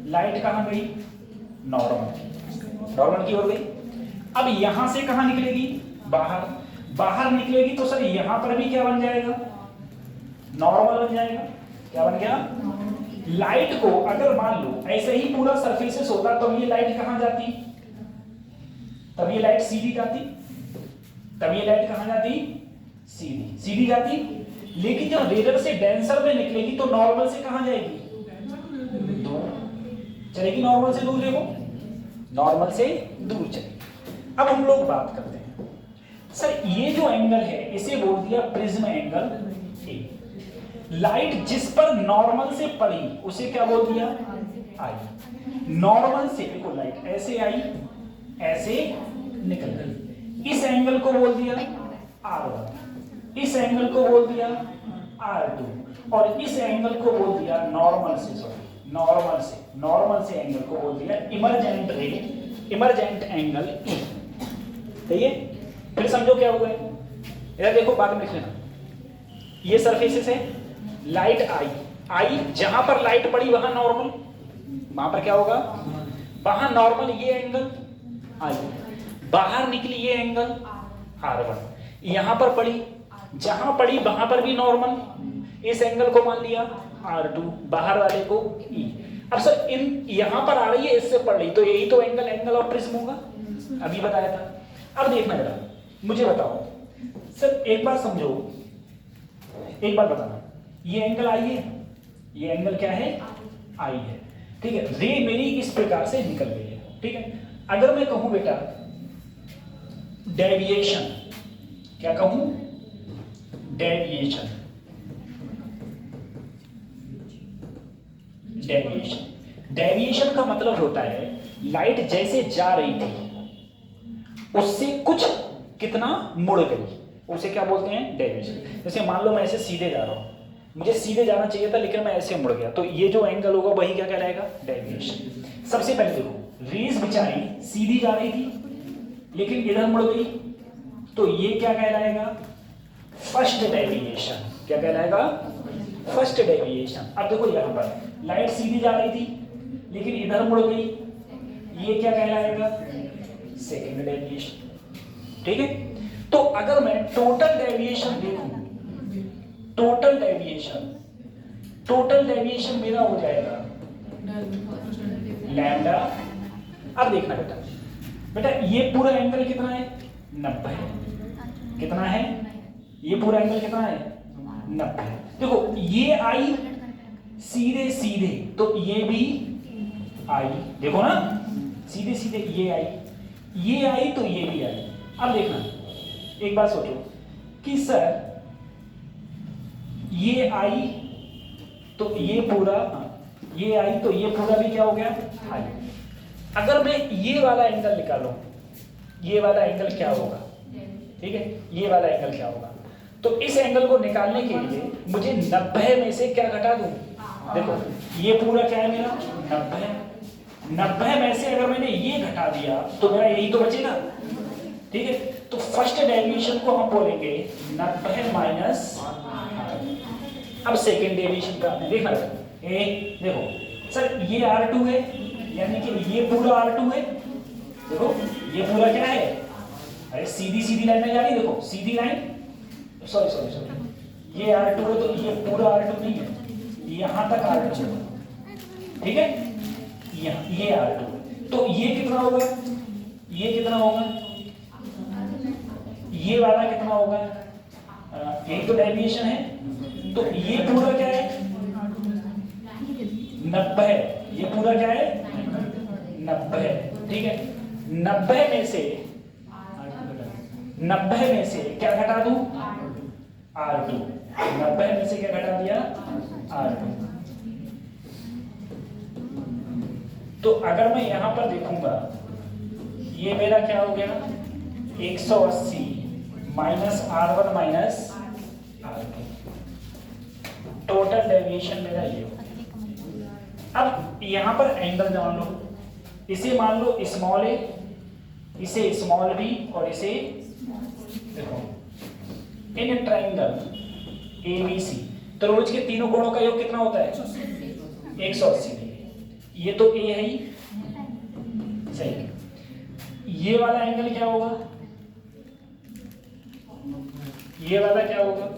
लाइट कहां गई, नॉर्मल की ओर गई। अब यहां से कहां निकलेगी, बाहर निकलेगी, तो सर यहां पर भी क्या बन जाएगा, नॉर्मल बन जाएगा। क्या बन गया, लाइट को अगर मान लो ऐसे ही पूरा सरफेसेस होता तो ये लाइट कहां जाती, तब ये लाइट सीधी जाती, तब ये लाइट कहां जाती, सीधी जाती। लेकिन जब रेयर से डेंसर में निकलेगी तो नॉर्मल से कहां जाएगी, दूर चलेगी, नॉर्मल से दूर। देखो नॉर्मल से दूर चलेगी। अब हम लोग बात करते हैं, सर ये जो एंगल है इसे बोल दिया प्रिज्म एंगल ए। लाइट जिस पर नॉर्मल से पड़ी उसे क्या बोल दिया, आई। नॉर्मल से देखो लाइट ऐसे आई ऐसे निकल गई, इस एंगल को बोल दिया R1, इस एंगल को बोल दिया R2 और इस एंगल को बोल दिया नॉर्मल से, सॉरी नॉर्मल से एंगल को बोल दिया emergent ray, emergent angle E। सही है? फिर समझो क्या हुआ है, इधर देखो बाद में लिख लेना, ये सरफेसेस है, लाइट आई, जहां पर लाइट पड़ी वहां नॉर्मल, वहां पर क्या होगा, वहां नॉर्मल, ये एंगल आई, बाहर निकली ये एंगल R1, यहां पर पड़ी, जहां पड़ी वहां पर भी नॉर्मल, इस एंगल को मान लिया R2, बाहर वाले को E। अब सर इन यहां पर आ रही है इससे पड़ रही, तो यही तो एंगल ऑफ प्रिज्म होगा, अभी बताया था। अब देखना जरा, मुझे बताओ सर, एक बार समझो, एक बार बताना, ये एंगल आई है, ये एंगल क्या है, आई है, ठीक है। रे मेरी इस प्रकार से निकल गई है, ठीक है। अगर मैं कहूं बेटा डेविएशन, क्या कहूं, डेविएशन, डेविएशन का मतलब होता है लाइट जैसे जा रही थी उससे कुछ कितना मुड़ गई, उसे क्या बोलते हैं, डेविएशन। जैसे मान लो मैं ऐसे सीधे जा रहा हूं, मुझे सीधे जाना चाहिए था लेकिन मैं ऐसे मुड़ गया, तो ये जो एंगल होगा वही क्या कहलाएगा, डेविएशन। सबसे पहले देखो, रेज बेचारी सीधी जा रही थी लेकिन इधर मुड़ गई, तो ये क्या कहलाएगा, फर्स्ट डेविएशन। क्या कहलाएगा, फर्स्ट डेविएशन। अब देखो यहां पर लाइट सीधी जा रही थी लेकिन इधर मुड़ गई, ये क्या कहलाएगा, सेकंड डेविएशन, ठीक है। तो अगर मैं टोटल डेविएशन देखूं, टोटल डेविएशन मेरा हो जाएगा लैम्डा। अब देखना बेटा ये पूरा एंगल कितना है, 90। कितना है, ये पूरा एंगल कितना है, 90। देखो ये आई सीधे सीधे, तो ये भी आई, देखो ना सीधे सीधे ये आई तो ये भी आई। अब देखना, एक बात सोचो कि सर ये आई तो ये पूरा, ये आई तो ये पूरा भी क्या हो गया, आई। अगर मैं ये वाला एंगल निकालूं, ये वाला एंगल क्या होगा, ठीक है, ये वाला एंगल क्या होगा, तो इस एंगल को निकालने के लिए मुझे 90 में से क्या घटा दूं, देखो ये पूरा क्या है मेरा 90 में से अगर मैंने ये घटा दिया तो मेरा यही तो बचेगा, ठीक है। तो फर्स्ट डेविएशन को हम बोलेंगे 90 माइनस। अब सेकेंड डेविएशन का आपने देखा, देखो सर ये R2 है, यानी कि ये पूरा R2 है, देखो ये पूरा क्या है, अरे सीधी सीधी लाइन में जा रही, देखो सीधी लाइन, सॉरी ये R2 है तो ये पूरा R2 नहीं है, यहां तक R2 है, ठीक है, ये R2, तो ये कितना होगा, ये कितना होगा, ये वाला कितना होगा, यही तो डेविएशन है, तो ये पूरा क्या है 90, ये पूरा क्या है 90, ठीक है। 90 में से क्या घटा दूं, R2, 90 में से क्या घटा दिया, R2। तो अगर मैं यहां पर देखूंगा, ये मेरा क्या हो गया 180 minus R1 minus R2, total deviation मेरा ये हो। अब यहां पर एंगल जान लो, इसे मान लो स्मॉल ए, इसे स्मॉल बी और इसे देखो इन ट्राइंगल ABC, तो रोज के तीनों कोणों का योग कितना होता है 180 डिग्री। ये तो A है ही, सही। ये वाला एंगल क्या होगा, ये वाला क्या होगा,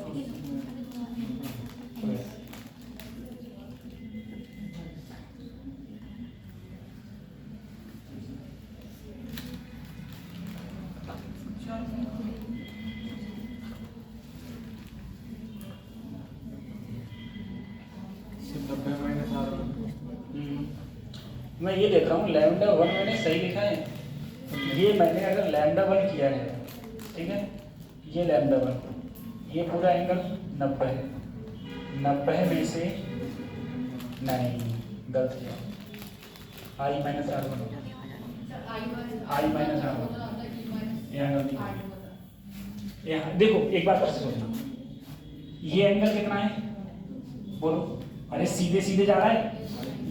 मैं ये देख रहा हूँ लैम्डा 1 मैंने सही लिखा है, ये मैंने अगर लैम्डा 1 किया है, ठीक है, ये लैम्डा 1, ये पूरा एंगल 90 है, 90 में से नहीं, गलत किया, आई माइनस R1, आई माइनस R1, यहाँ देखो एक बात और सोचना, ये एंगल कितना है बोलो, अरे सीधे सीधे जा रहा है,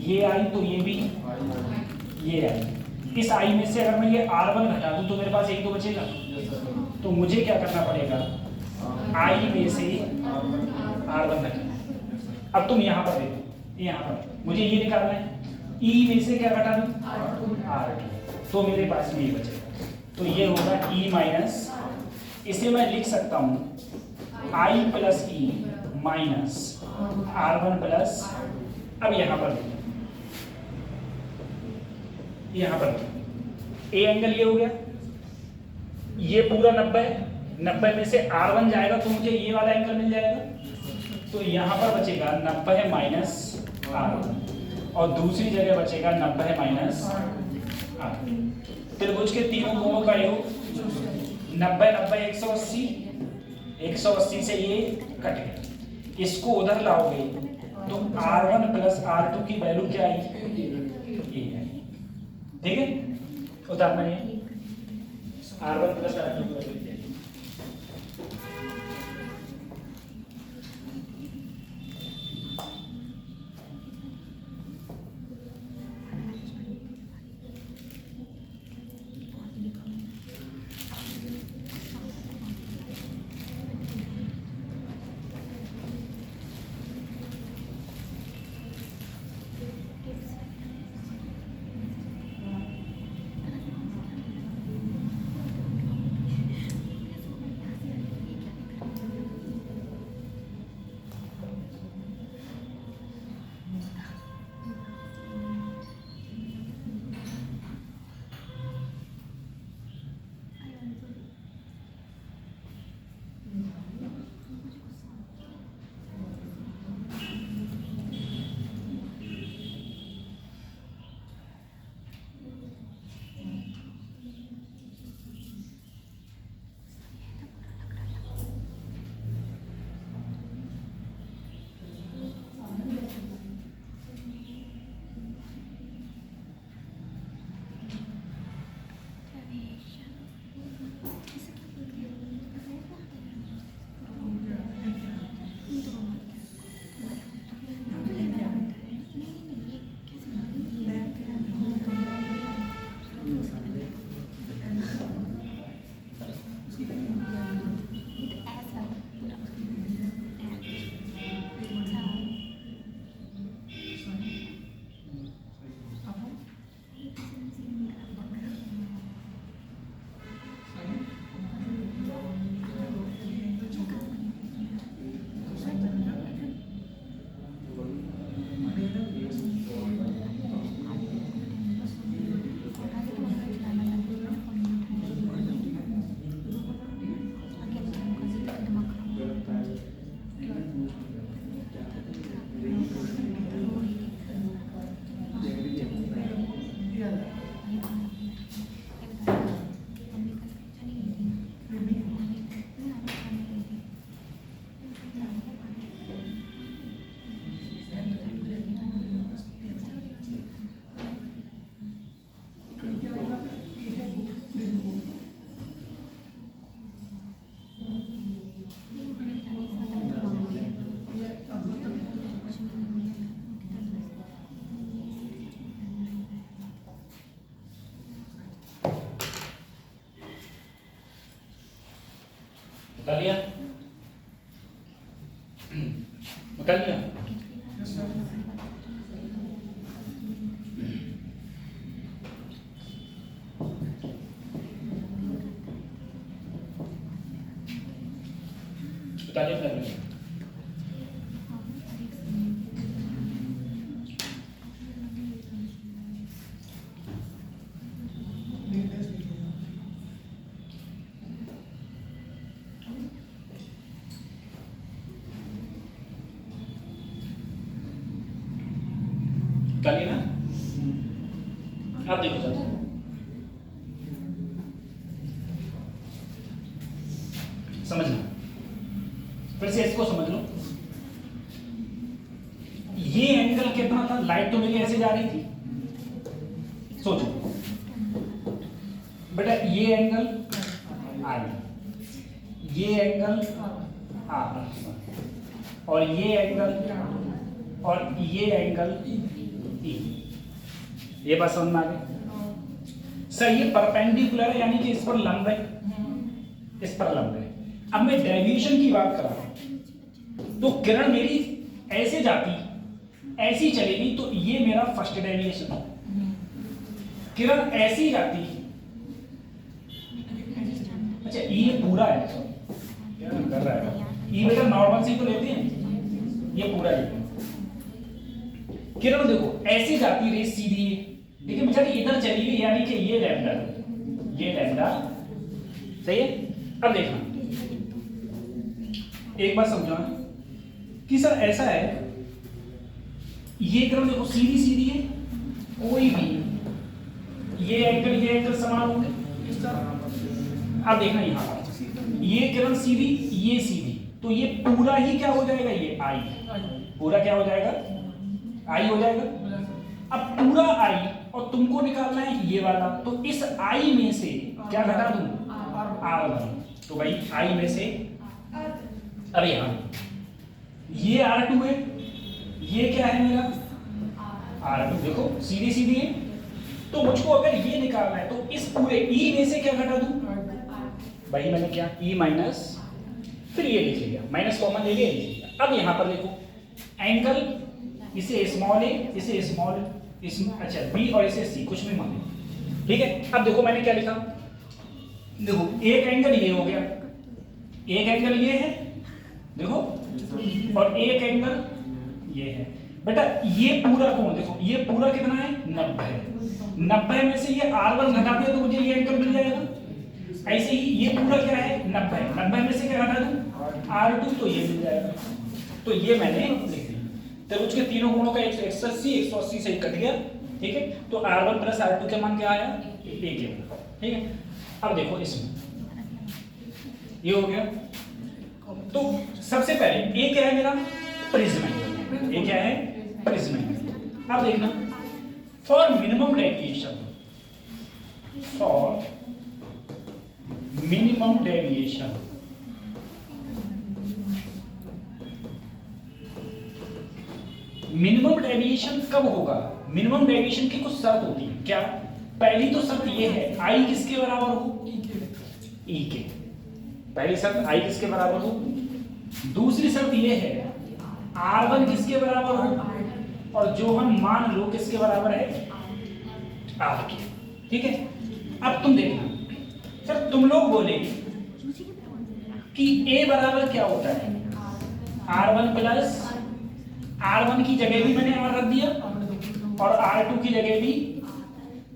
ये आई तो ये भी, ये आई, इस आई में से अगर मैं ये R1 घटा दूं तो मेरे पास एक तो बचेगा, तो मुझे क्या करना पड़ेगा, आई में से R1 घटा। अब तुम यहाँ पर देखो, यहाँ पर मुझे ये निकालना है, ई में से क्या घटा दूं, R2, तो मेरे पास में ये बचेगा, तो ये होगा ई माइनस, इसे मैं लिख सकता हूँ आई plus E minus R1 plus, अब यहाँ पर देखो, यहाँ पर ए एंगल ये हो गया, ये पूरा 90 में से R1 जाएगा तो मुझे ये वाला एंगल मिल जाएगा, तो यहाँ पर बचेगा 90 माइनस R1 और दूसरी जगह बचेगा 90 माइनस R2। त्रिभुज के तीनों कोणों का योग 90 90 180 से ये कट गया, इसको उधर लाओगे तो R1 प्लस R2 की वैल्यू क्या आई, ये है, ठीक है, उदाहरण में R1 प्लस R2 की वैल्यू क्या है। बता लिया, बता लिया। बता लिया। ना आप देखो सर, कितना था, लाइट तो मेरी ऐसे जा रही थी, सोचो बेटा, ये एंगल आई, ये एंगल आर, और ये एंगल ई। ये बात समझ में आ गई सर? ये परपेंडिकुलर है यानी कि इस पर लंब है, इस पर लंब है। अब मैं डेविएशन की बात कर रहा हूं, तो किरण मेरी ऐसे जाती, ऐसी चलेगी, तो ये मेरा फर्स्ट डेविएशन है। किरण ऐसी जाती, अच्छा ये पूरा है, क्या कर रहा है ये बेटा, नॉर्मल से तो लेते हैं, ये पूरा है। किरण देखो ऐसी जाती रेस सीधी है, लेकिन बेचारी इधर चली गई, यानी कि ये लैम्डा सही है। अब देखना, एक बात समझो कि सर ऐसा है, ये किरण देखो सीधी सीधी है, कोई भी ये एंगल समान होंगे। अब देखना यहाँ ये किरण सीधी, ये सीधी, तो ये पूरा ही क्या हो जाएगा, ये आई, पूरा क्या हो जाएगा, आई हो जाएगा। अब पूरा आई और तुमको निकालना है ये वाला, तो इस आई में से क्या घटा दूं, R1। तो भाई आई में से, अब यहां ये R2 है, ये क्या है मेरा R2, देखो सीधी सीधी है। तो मुझको अगर ये निकालना है, तो इस पूरे E में से क्या घटा दूं, भाई मैंने क्या E माइनस, फिर ये लिख लिया, माइनस कॉमन ले लिया। अब यहां पर देखो एंगल, इसे स्मॉल ए, इसे स्मॉल, अच्छा बी, और इसे सी, कुछ भी मान, ठीक है। अब देखो मैंने क्या लिखा, देखो एक एंगल ये हो गया, एक एंगल ये है देखो, और एक एंगल ये है। बेटा ये पूरा कोण देखो, ये पूरा कितना है 90 में से ये R1 घटा दिया तो मुझे ये एंगल मिल जाएगा। ऐसे ही ये पूरा क्या है 90 में से क्या घटा दूं R2, तो ये मिल जाएगा। तो ये मैंने लिख दिया, तो उसके तीनों कोणों का 180 से कट गया, ठीक है। तो R1 प्लस R2 के मान क्या आया, 1 है, ठीक है। अब देखो इसमें ये हो गया। तो सबसे पहले ये क्या है मेरा प्रिज्म एंगल, ये क्या है प्रिज्म एंगल। अब देखना for minimum deviation, minimum deviation कब होगा, मिनिमम डेविएशन की कुछ शर्त होती है। क्या, पहली तो शर्त ये है आई किसके बराबर हो, ई के, पहली शर्त आई किसके बराबर हो। दूसरी शर्त ये है R1 किसके बराबर हो, और जो हम मान लो किसके बराबर है, R के, ठीक है। अब तुम देखना सर, तुम लोग बोले कि A बराबर क्या होता है, R1 प्लस, R1 की जगह भी मैंने R रख दिया, और R2 की जगह भी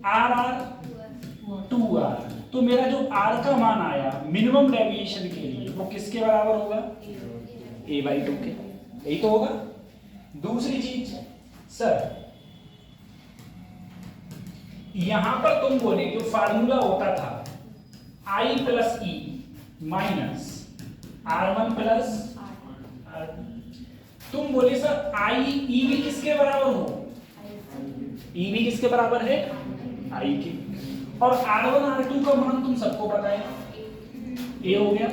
R 2R। तो मेरा जो R का मान आया मिनिमम डेविएशन के लिए, वो किसके बराबर होगा, A/2 के, यही तो होगा। दूसरी चीज सर, यहां पर तुम बोले जो फार्मूला होता था I plus E minus R1 plus R, तुम बोले सर I E भी किसके बराबर हो, E भी किसके बराबर है, I के, और R1 R2 का मान तुम सबको पता है, A हो गया,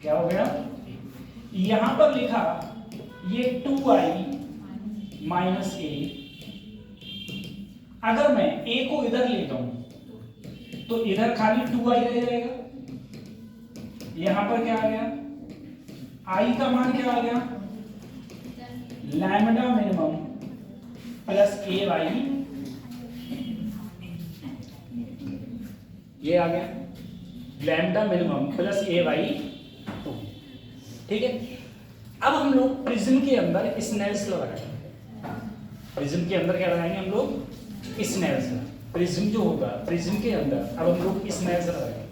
क्या हो गया, यहां पर लिखा ये 2I माइनस A। अगर मैं A को इधर लेता हूं तो इधर खाली 2I रह जाएगा, यहां पर क्या आ गया, I का मान क्या आ गया, लैम्डा मिनिमम प्लस A/, ये आ गया लैम्डा मिनिमम प्लस A/2, ठीक है। अब हम लोग प्रिज्म के अंदर स्नेल्स लॉ लगाएंगे, प्रिज्म के अंदर क्या लगाएंगे हम लोग, स्नेल्स लॉ। प्रिज्म जो होगा प्रिज्म के अंदर अब हम लोग स्नेल्स लगाएंगे।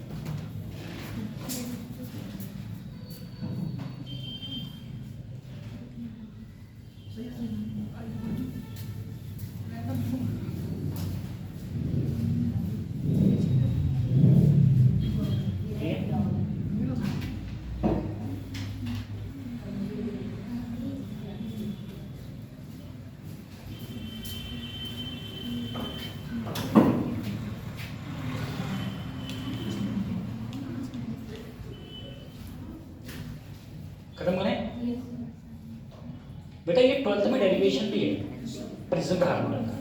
बेटा ये 12th में डेरिवेशन भी है प्रिज्म फार्मूला का।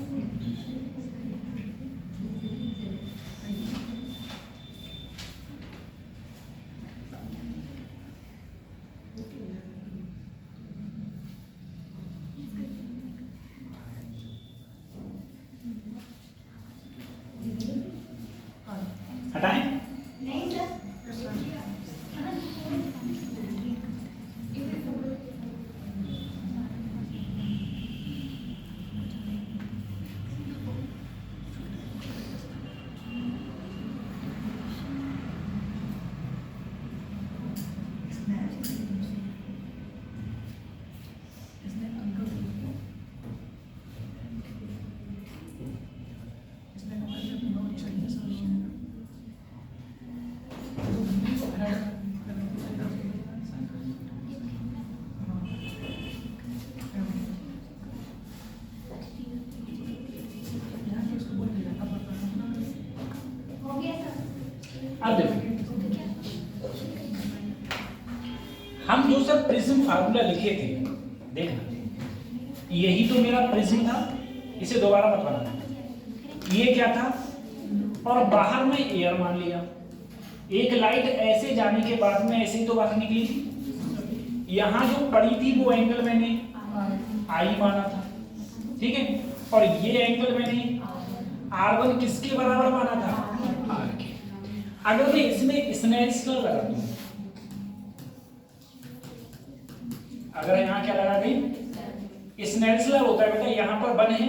हटाएं? नहीं सर। हो गया सर। अब देखो हम जो सर प्रिज्म फार्मूला लिखे थे, देखना यही तो मेरा प्रिज्म था, इसे दोबारा मत बनाना। ये क्या था और बाहर में एयर मान लिया, एक लाइट ऐसे जाने के बाद में ऐसे ही तो बाहर निकली थी। यहाँ जो पड़ी थी वो एंगल मैंने आई माना था, ठीक है, और ये एंगल मैंने R1 किसके बराबर माना था, R के। अगर मैं इसमें स्नेल्स लॉ लगा दूं, अगर यहाँ क्या लगा दी, स्नेल्स लॉ होता है बेटा, यहाँ पर 1 है,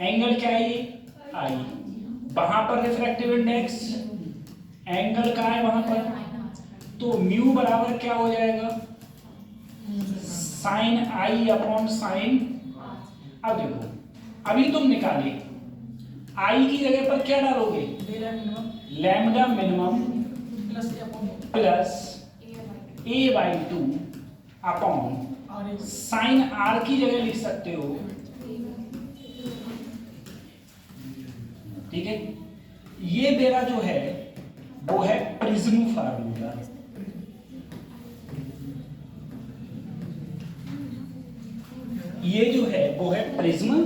एंगल क्या है ये आई, वहां पर रिफ्रैक्टिव इंडेक्स एंगल का है वहां पर, तो म्यू बराबर क्या हो जाएगा, साइन आई अपॉन साइन। अब देखो अभी तुम निकाले, आई की जगह पर क्या डालोगे, lambda minimum plus a/2 upon sine R की जगह लिख सकते हो, ठीक है। ये मेरा जो है वो है प्रिज्म फार्मूला। ये जो है वो है प्रिज्म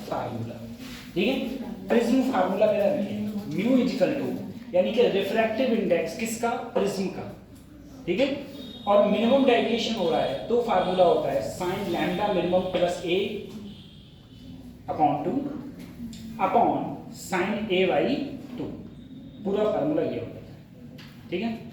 फार्मूला, ठीक है। प्रिज्म फार्मूला मेरा ये है, म्यू इक्वल टू यानी कि रिफ्रैक्टिव इंडेक्स किसका, प्रिज्म का, ठीक है, और मिनिमम डेविएशन हो रहा है तो फार्मूला होता है sign lambda minimum plus a upon 2 upon sine a/2, पूरा फार्मूला ये होता है, ठीक है।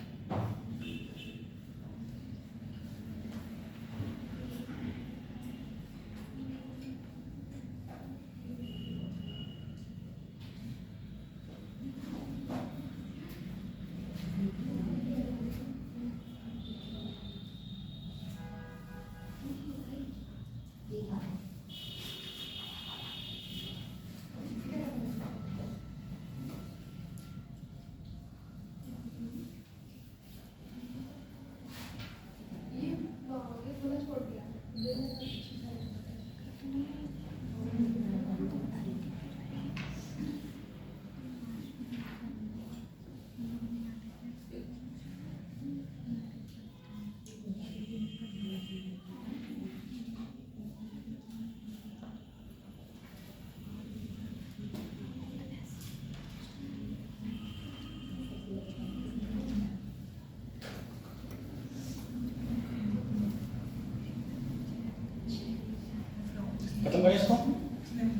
खत्म करें इसको,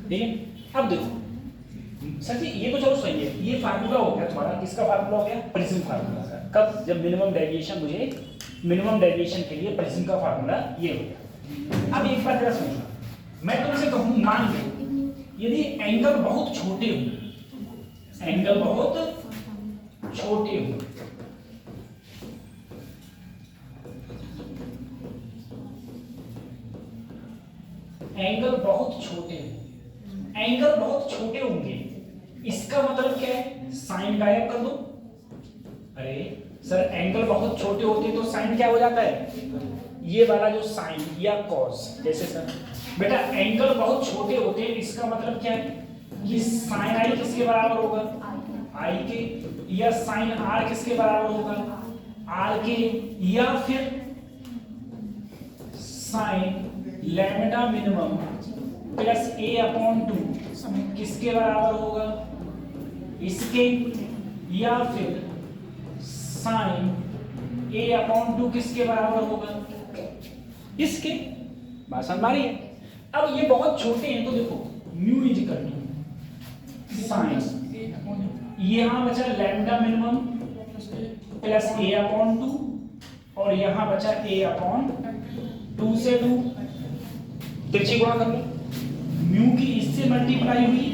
ठीक है। अब देखो सर जी ये तो चलो सही है, ये फार्मूला हो गया तुम्हारा, किसका फार्मूला हो गया, प्रिज्म फार्मूला का। कब, जब मिनिमम डेविएशन, मुझे मिनिमम डेविएशन के लिए प्रिज्म का फार्मूला ये हो गया। अब एक बात जरा समझना, मैं तुमसे कहूँ मान लो यदि एंगल बहुत छोटे हों, एंगल बहुत छोटे हों, एंगल बहुत छोटे हों, एंगल बहुत छोटे होंगे, इसका मतलब क्या है, साइन गायब कर दो। अरे सर एंगल बहुत छोटे होते तो साइन क्या हो जाता है, ये वाला जो साइन या कॉस, जैसे सर बेटा एंगल बहुत छोटे होते हैं, इसका मतलब क्या है कि साइन आई किसके बराबर होगा, आई के, या साइन आर किसके बराबर होगा, आर के, या फिर sign lambda minimum plus A upon 2 किसके बराबर होगा, इसके, या फिर साइन ए अपॉन 2 किसके बराबर होगा, इसके। बात समझ आ रही है। अब ये बहुत छोटे हैं तो देखो mu is equal to sine, यहां बचा lambda minimum plus A upon 2 और यहां बचा ए अपॉन 2 से 2, तिरछी गुणा कर लो, म्यू की इससे मल्टीप्लाई हुई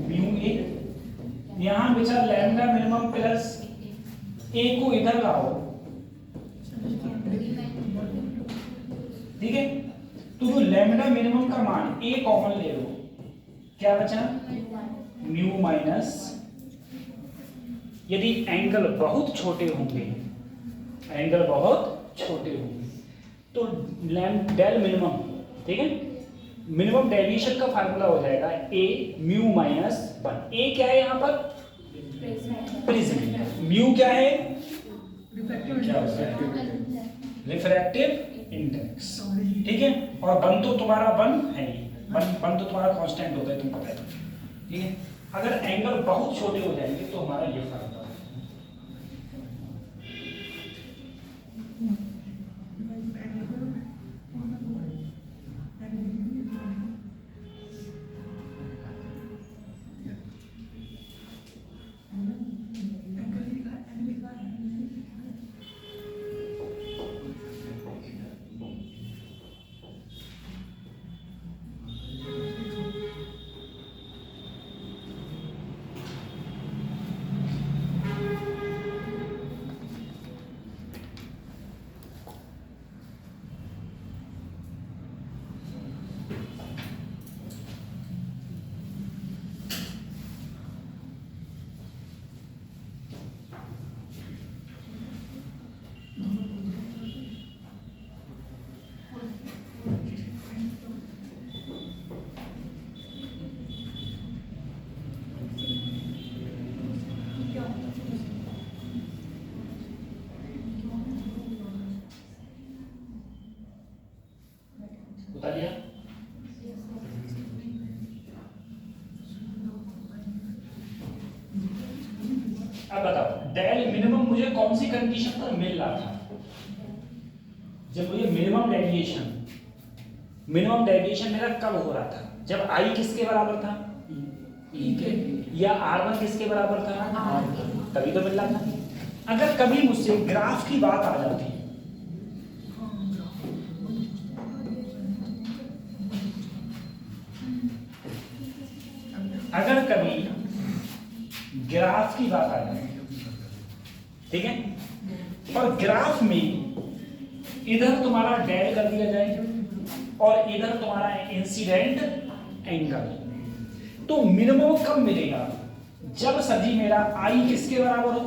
म्यू ए, यहां बचा लैम्डा मिनिमम प्लस ए को इधर लाओ, ठीक है। तो जो लैम्डा मिनिमम का मान ए कॉमन ले लो, क्या बचा, म्यू माइनस, यदि एंगल बहुत छोटे होंगे, एंगल बहुत छोटे होंगे तो डेल मिनिमम, ठीक है, मिनिमम डेविएशन का फार्मूला हो जाएगा ए म्यू माइनस 1। ए क्या है यहाँ पर, प्रिज्म, म्यू क्या है, रिफ्रैक्टिव इंडेक्स, ठीक है। और 1 तो तुम्हारा 1 है, 1 तो तुम्हारा कांस्टेंट होता है, तुम पता है, ठीक है। अगर एंगल बहुत छोटे हो जाएंगे तो हमारा ये फार्मूला है। बता दिया। अब बताओ डेल मिनिमम मुझे कौन सी कंडीशन पर मिल रहा था, जब मुझे मिनिमम डेविएशन मेरा कब हो रहा था, जब आई किसके बराबर था, ई के, या R1 किसके बराबर था, तभी तो मिल रहा था। अगर कभी मुझसे ग्राफ की बात आ जाती, अगर कभी ग्राफ की बात आ जाए, ठीक है, और ग्राफ में इधर तुम्हारा डेल कर दिया जाए और इधर तुम्हारा इंसिडेंट एंगल, तो मिनिमम कब मिलेगा, जब सर जी मेरा आई किसके बराबर हो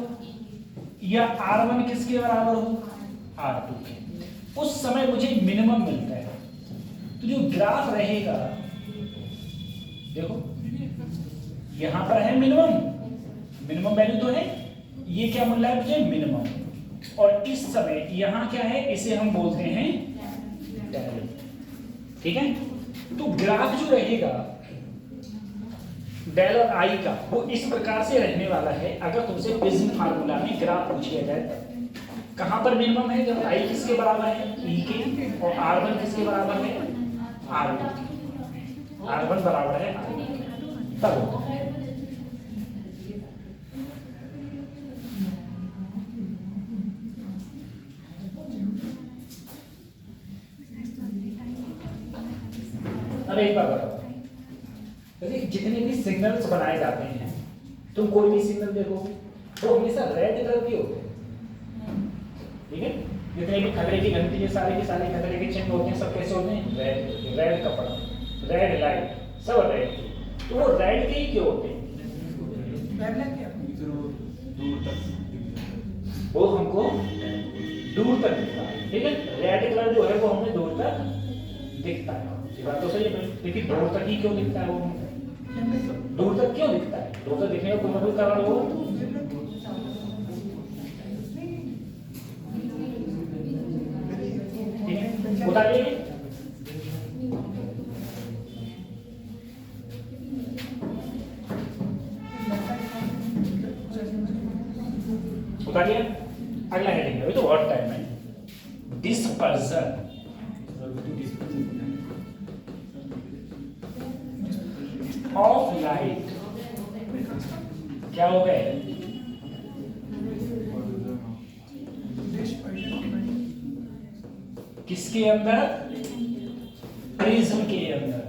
या R1 किसके बराबर हो, R2 के, उस समय मुझे मिनिमम मिलता है। तो जो ग्राफ रहेगा, देखो यहां पर है मिनिमम वैल्यू तो है, ये क्या मिल रहा है मुझे, मिनिमम, और इस समय यहां क्या है, इसे हम बोलते हैं डेल, ठीक है। तो ग्राफ जो रहेगा डेल और आई का, वो इस प्रकार से रहने वाला है। अगर तुमसे प्रिज्म फार्मूला में ग्राफ पूछ लिया जाए, कहां पर मिनिमम है, जब आई किसके बराबर है, ई के, और R1 किसके बराबर है, R2 के, R1 बराबर है R2 के, तब होता है। अब एक बार बताओ, जितने भी सिग्नल्स बनाए जाते हैं, तुम कोई भी सिग्नल देखो तो हमेशा रेड कलर के होते हैं, ठीक है। जितने भी खतरे की घंटी के सारे खतरे के चिन्ह होते हैं, सब कैसे होते हैं, रेड कपड़ा, रेड लाइट, सब रेड। तो वो रेड के ही क्यों होते हैं, वो हमको दूर तक दिखता है, ठीक है। रेड कलर जो है वो हमें दूर तक दिखता है, ये बात तो सही है, लेकिन दूर तक ही क्यों दिखता है, वो दूर तक क्यों दिखता है, दूर तक दिखने का कोई ना कोई कारण हो, ठीक है, बताइए। कर लिया, अगला हेडिंग है, अभी तो बहुत टाइम है। डिस्पर्जन ऑफ लाइट, क्या हो गए? किसके अंदर? प्रिज्म के अंदर।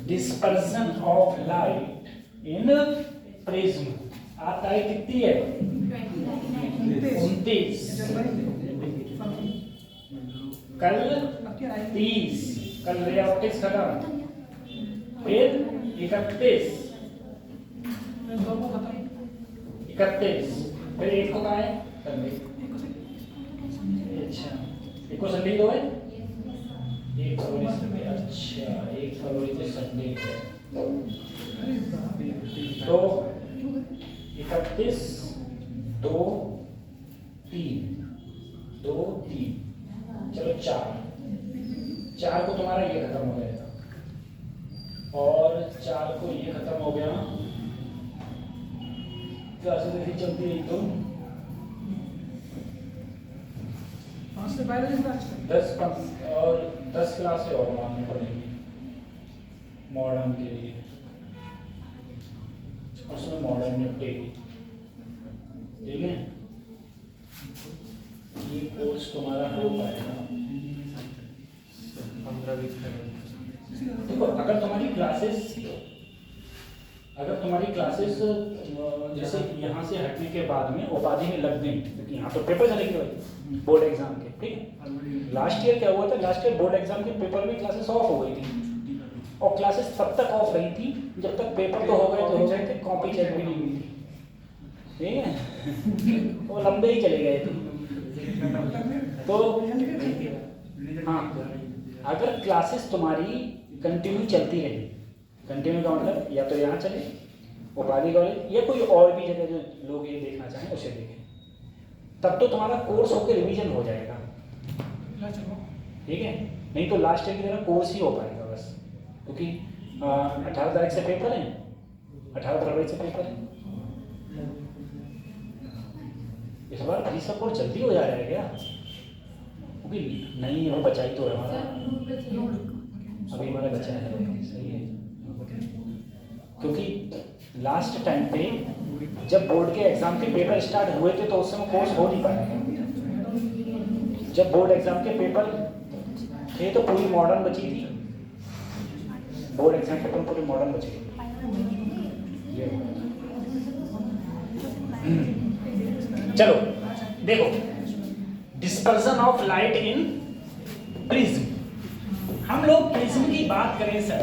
Dispersion of light in prism आज तारीख कितनी है? 29। कल 30, कल रे ऑप्टिक्स खत्म, फिर 31, फिर एक को कहा है संडे। अच्छा, एक को संडे दो है, 1 फरवरी संडे। अच्छा, 1 फरवरी को संडे है, तो 31, 2, 3, 2, 3, चलो 4 को तुम्हारा ये खत्म हो जाएगा, और 4 को ये खत्म हो गया। क्लासेस ऐसी चलती रही तो 10 क्लासें और माननी पड़ेगी मॉडर्न के लिए, उसमें मॉडर्न निपटेगी, ठीक है। ये कोर्स तुम्हारा हो पाएगा 15-20 देखो। अगर तुम्हारी क्लासेस जैसे यहाँ से हटने के बाद में उपाधि में लग गई, क्योंकि यहाँ तो पेपर चलेंगे भाई बोर्ड एग्जाम के, ठीक है। लास्ट ईयर क्या हुआ था? लास्ट ईयर बोर्ड एग्जाम के पेपर में क्लासेस ऑफ हो गई थी, और क्लासेस तब तक ऑफ रही थी जब तक पेपर तो हो गए थे, कॉपी चेक भी नहीं हुई थी, ठीक है। वो लंबे ही चले गए थे। तो हाँ, अगर क्लासेस तुम्हारी कंटिन्यू चलती रही, कंटिन्यू का मतलब या तो यहाँ चले उपाधि कॉलेज, या कोई और भी जगह जो लोग ये देखना चाहें उसे देखें, तब तो तुम्हारा कोर्स होकर रिवीजन हो जाएगा, ठीक है। नहीं तो लास्ट ईयर की तरह कोर्स ही हो पाएगा बस, क्योंकि 18 तारीख से पेपर है, 18 फरवरी से पेपर है। इस बार प्री सपोर्ट जल्दी हो जा रहा है क्या? क्योंकि नहीं वो बचा ही तो है हमारा, अभी हमारा बचा है, सही है। क्योंकि लास्ट टाइम पे जब बोर्ड के एग्जाम के पेपर स्टार्ट हुए थे तो उस समय कोर्स हो नहीं पाया। जब बोर्ड एग्जाम के पेपर थे तो पूरी मॉडर्न बची थी, बोर्ड एग्जाम के पेपर पूरी मॉडर्न बची थी। चलो देखो, dispersion of light in prism. हम लोग प्रिज्म की बात करें सर,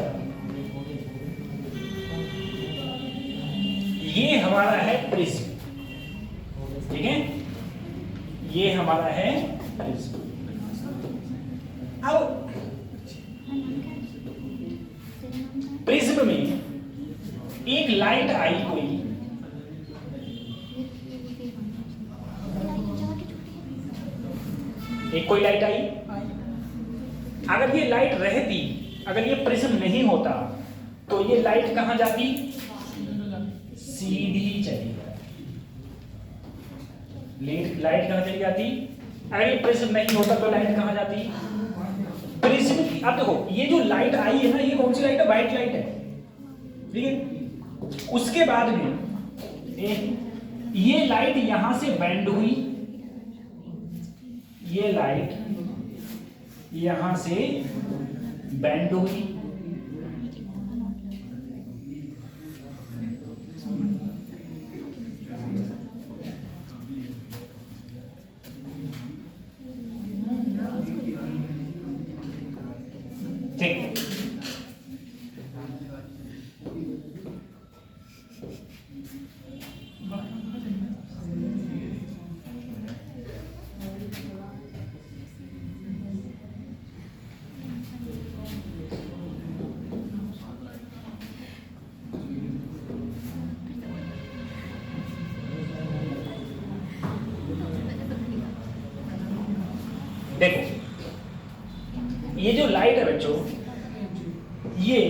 ये हमारा है प्रिज्म, ठीक है, ये हमारा है प्रिज्म। अब प्रिज्म में एक लाइट आई, कोई कोई लाइट आई। अगर ये लाइट रहती, अगर ये प्रिज्म नहीं होता तो ये लाइट कहां जाती? सीधी चली जाती। लाइट कहां चली जाती? अगर ये प्रिज्म नहीं होता तो लाइट कहां जाती? प्रिज्म की। अब देखो, ये जो लाइट आई है ना, ये कौन सी लाइट है? व्हाइट लाइट है, ठीक है। उसके बाद में ये लाइट यहां से बेंड हुई, ये लाइट यहां से बेंड हुई, ठीक। देखो, ये जो लाइट है बच्चों, ये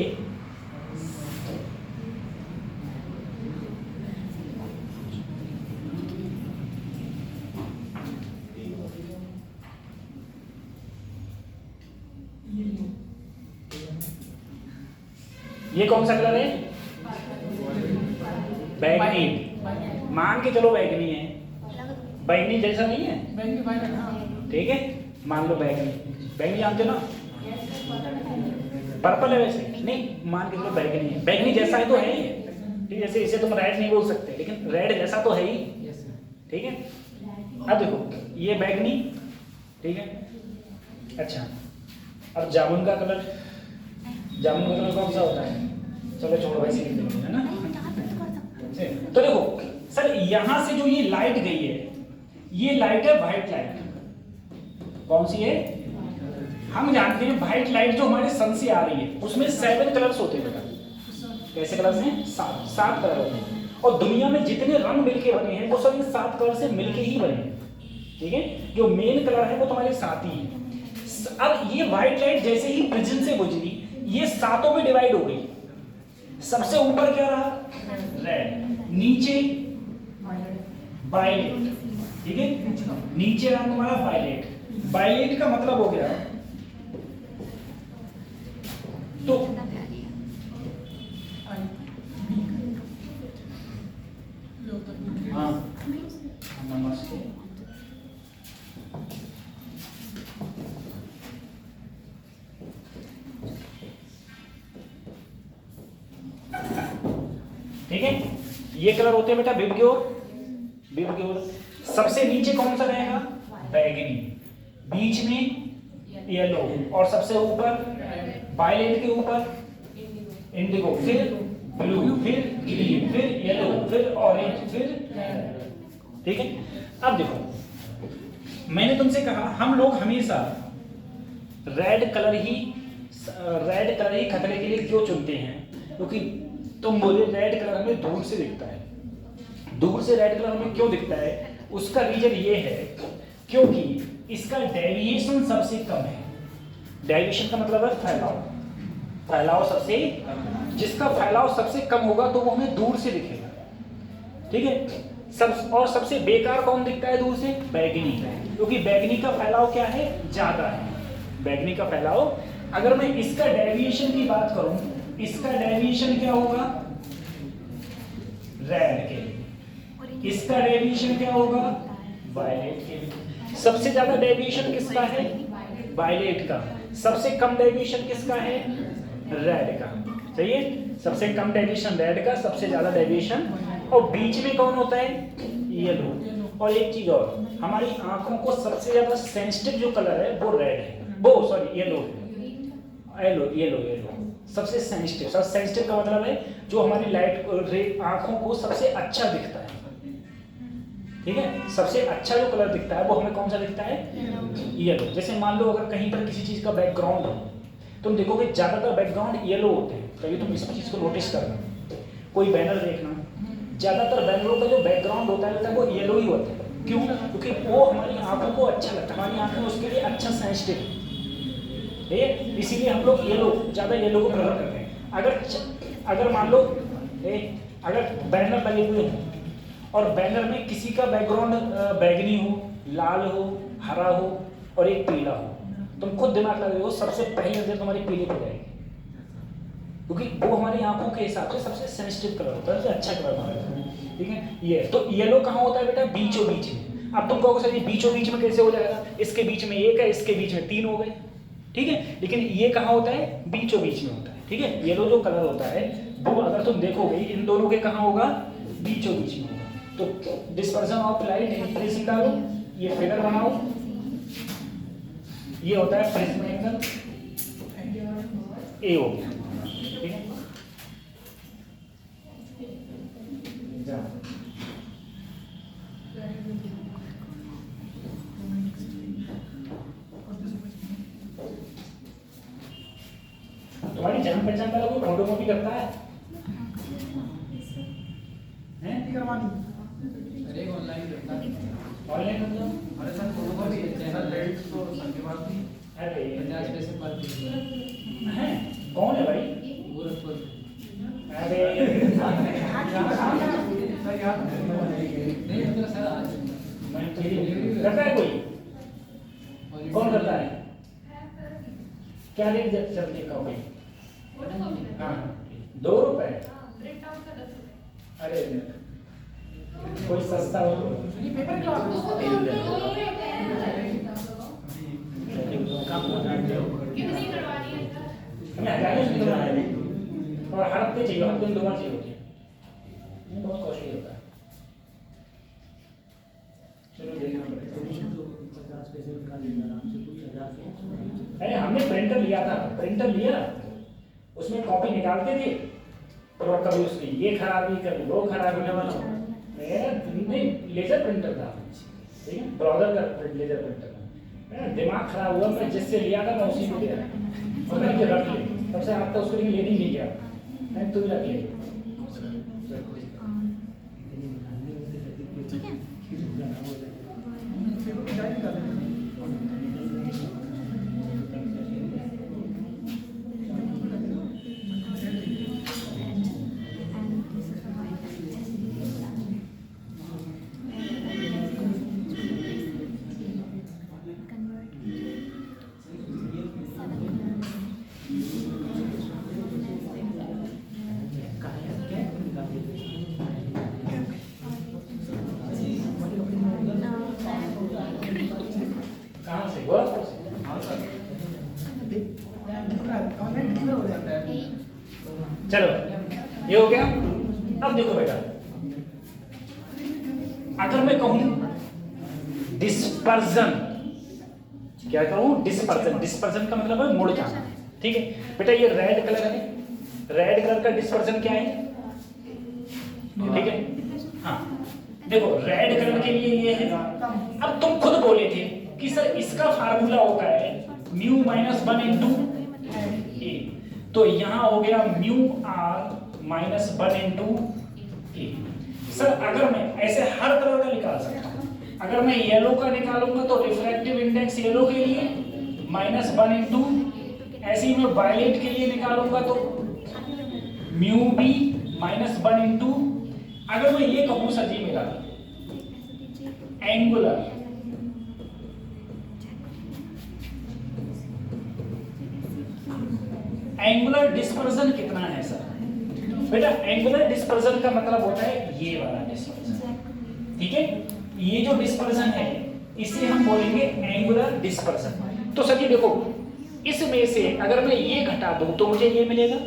ये कौन सा कलर है? बैगनी। मान के चलो बैगनी है, बैगनी जैसा नहीं है, ठीक है, मान लो बैगनी। बैगनी जानते हो ना, पर्पल है वैसे नहीं, मान के चलो बैगनी है, बैगनी जैसा है तो है ही, ठीक है। जैसे इसे तुम रेड नहीं बोल सकते, लेकिन रेड जैसा तो है ही, ठीक है। अब देखो ये बैगनी, ठीक है। अच्छा, अब जामुन का कलर, जामुन का कलर कौन सा होता है? चलो छोड़ो वैसे लिख देंगे, है ना। तो देखो सर, यहां से जो ये लाइट गई है, ये लाइट है व्हाइट लाइट। कौन सी है? हम जानते हैं व्हाइट लाइट जो हमारे सन से आ रही है, उसमें 7 कलर्स होते हैं बेटा। कैसे कलर्स हैं? 7 कलर होते हैं। और दुनिया में जितने रंग मिलके बने हैं वो सब इन 7 कलर से मिलके ही बने हैं, ठीक है। जो मेन कलर है वो तुम्हारे 7 ही है। अब ये व्हाइट लाइट जैसे ही प्रिज्म से गुजरी, ये 7 में डिवाइड हो गई। सबसे ऊपर क्या रहा? रेड, नीचे वायलेट, ठीक है। नीचे रहा तुम्हारा वायलेट। वायलेट का मतलब हो गया तो हाँ नमस्ते, ठीक है। ये कलर होते हैं बेटा विबग्योर। विबग्योर सबसे नीचे कौन सा रहेगा? बैगनी, बीच में येलो, और सबसे ऊपर वायलेट के ऊपर इंडिगो, फिर ब्लू, फिर ग्रीन, फिर येलो, फिर ऑरेंज, फिर, ठीक है। अब देखो मैंने तुमसे कहा हम लोग हमेशा रेड कलर ही खतरे के लिए क्यों चुनते हैं? क्योंकि तुम बोले रेड कलर हमें दूर से दिखता है। दूर से रेड कलर हमें क्यों दिखता है? उसका रीजन ये है क्योंकि इसका डेविएशन सबसे कम है। डेविएशन का मतलब है फैलाव। फैलाव सबसे, जिसका फैलाव सबसे कम होगा तो वो हमें दूर से दिखेगा, ठीक है। और सबसे बेकार कौन दिखता है दूर से? बैगनी, क्योंकि बैगनी का फैलाव क्या है? ज्यादा है। बैगनी का फैलाव, अगर मैं इसका डेविएशन की बात करूं, इसका डेविएशन क्या होगा? रेड के। इसका डेविएशन क्या होगा? वायलेट के। सबसे ज्यादा डेविएशन किसका है? वायलेट का। सबसे कम डेविएशन किसका है? रेड का। सही है, सबसे कम डेविएशन रेड का, सबसे ज्यादा डेविएशन, और बीच में कौन होता है? येलो। और एक चीज और, हमारी आंखों को सबसे ज्यादा सेंसिटिव जो कलर है वो रेड है, वो सॉरी येलो है। येलो सबसे सेंसिटिव। सबसे सेंसिटिव का मतलब है जो हमारी लाइट आंखों को सबसे अच्छा दिखता है, ठीक है। सबसे अच्छा जो कलर दिखता है वो हमें कौन सा दिखता है? येलो। जैसे मान लो अगर कहीं पर किसी चीज का बैकग्राउंड हो, तुम देखोगे ज्यादातर बैकग्राउंड येलो होते हैं। कभी तुम इस चीज को नोटिस करना, कोई बैनर देखना, ज्यादातर बैनरों का जो बैकग्राउंड होता है वो येलो ही होता है। क्यों? क्योंकि वो हमारी आंखों को अच्छा लगता है, हमारी आंखें उसके लिए अच्छा सेंसिटिव है, इसीलिए हम लोग ज्यादा येलो को प्रेफर करते हैं। अगर मान लो अगर बैनर लगे हुए हैं और बैनर में किसी का बैकग्राउंड बैगनी हो, लाल हो, हरा हो और एक पीला हो, तुम खुद दिमाग लगा हो, सबसे पहली नजर तुम्हारी पीले पे जाएगी, क्योंकि वो हमारी आंखों के हिसाब से सबसे सेंसिटिव कलर होता है, सबसे अच्छा कलर होता है, ठीक है। ये तो येलो कहाँ होता है बेटा? बीचों बीच में। अब तुम कहोगे सर ये बीचों बीच में कैसे हो जाएगा? इसके बीच में एक है, इसके बीच में 3 हो गए, ठीक है। लेकिन ये कहाँ होता है? बीचों बीच में होता है, ठीक है। येलो जो कलर होता है वो अगर तुम देखोगे इन दोनों के कहाँ होगा? बीचों बीच में होगा। तो डिस्पर्सन ऑफ लाइट इंप्रेसिंग डालो, ये फिगर बनाओ, ये होता है प्रिज्म एंगल ए हो गया, ठीक है। तुम्हारी जान पहचान वाला कोई फोटो कॉपी करता है? अरे ऑनलाइन करता है। ऑनलाइन मतलब? अरे sir photo copy channel rates तो सबके पास थी। अरे 50 पैसे पर पीस है, कौन है भाई? गोरखपुर। अरे सर याद नहीं मतलब सर आज करता है कोई? कौन करता है? क्या रेट चलती है कॉपी? हाँ अरे कोई सस्ता हो ये पेपर क्लॉथ दो तो दो ही होते हैं कितनी करवानी है हमें हजारों और हर हफ्ते चाहिए, हफ्ते में 2 बार चाहिए होती है, बहुत कॉस्टली होता है। चलो देखना पड़ेगा। अरे हमने प्रिंटर लिया था, प्रिंटर लिया उसमें कॉपी निकालते थे और कभी उसकी ये खराबी कभी वो खराबी। मेरा नहीं लेजर प्रिंटर था, ठीक है, ब्राउजर का लेजर प्रिंटर था। मेरा दिमाग खराब हुआ, मैं जिससे लिया था मैं उसी को लिया और मैंने के रख लिया। तब से आप तो उसको लेने ही नहीं गया, मैं तू रख लिया। ठीक है कहाँ से गोरखपुर से? चलो ये हो गया। अब देखो बेटा, अगर मैं कहूं डिस्पर्जन, क्या कहूं डिस्पर्जन, डिस्पर्जन का मतलब है मुड़ जाना, ठीक है बेटा। ये रेड कलर है, रेड कलर का डिस्पर्जन क्या है, ठीक है हाँ। देखो रेड कलर के लिए ये है। अब तुम खुद बोले थे कि सर इसका फार्मूला होता है म्यू माइनस 1 इंटू ए, तो यहां हो गया mu R minus 1 into A. Sir अगर मैं ऐसे हर कलर का निकाल सकता हूं, अगर मैं येलो का निकालूंगा तो रिफ्रैक्टिव इंडेक्स येलो के लिए माइनस 1 इंटू, ऐसे ही मैं वायलेट के लिए निकालूंगा तो म्यू बी माइनस 1 इंटू। अगर मैं ये कहूं सर जी मेरा एंगुलर एंगुलर डिस्पर्जन कितना है सर बेटा? एंगुलर डिस्पर्जन का मतलब होता है ये वाला डिस्पर्जन, ठीक है। ये जो डिस्पर्जन है इसे हम बोलेंगे एंगुलर डिस्पर्जन। तो सर जी देखो, इसमें से अगर मैं ये घटा दूं तो मुझे ये मिलेगा,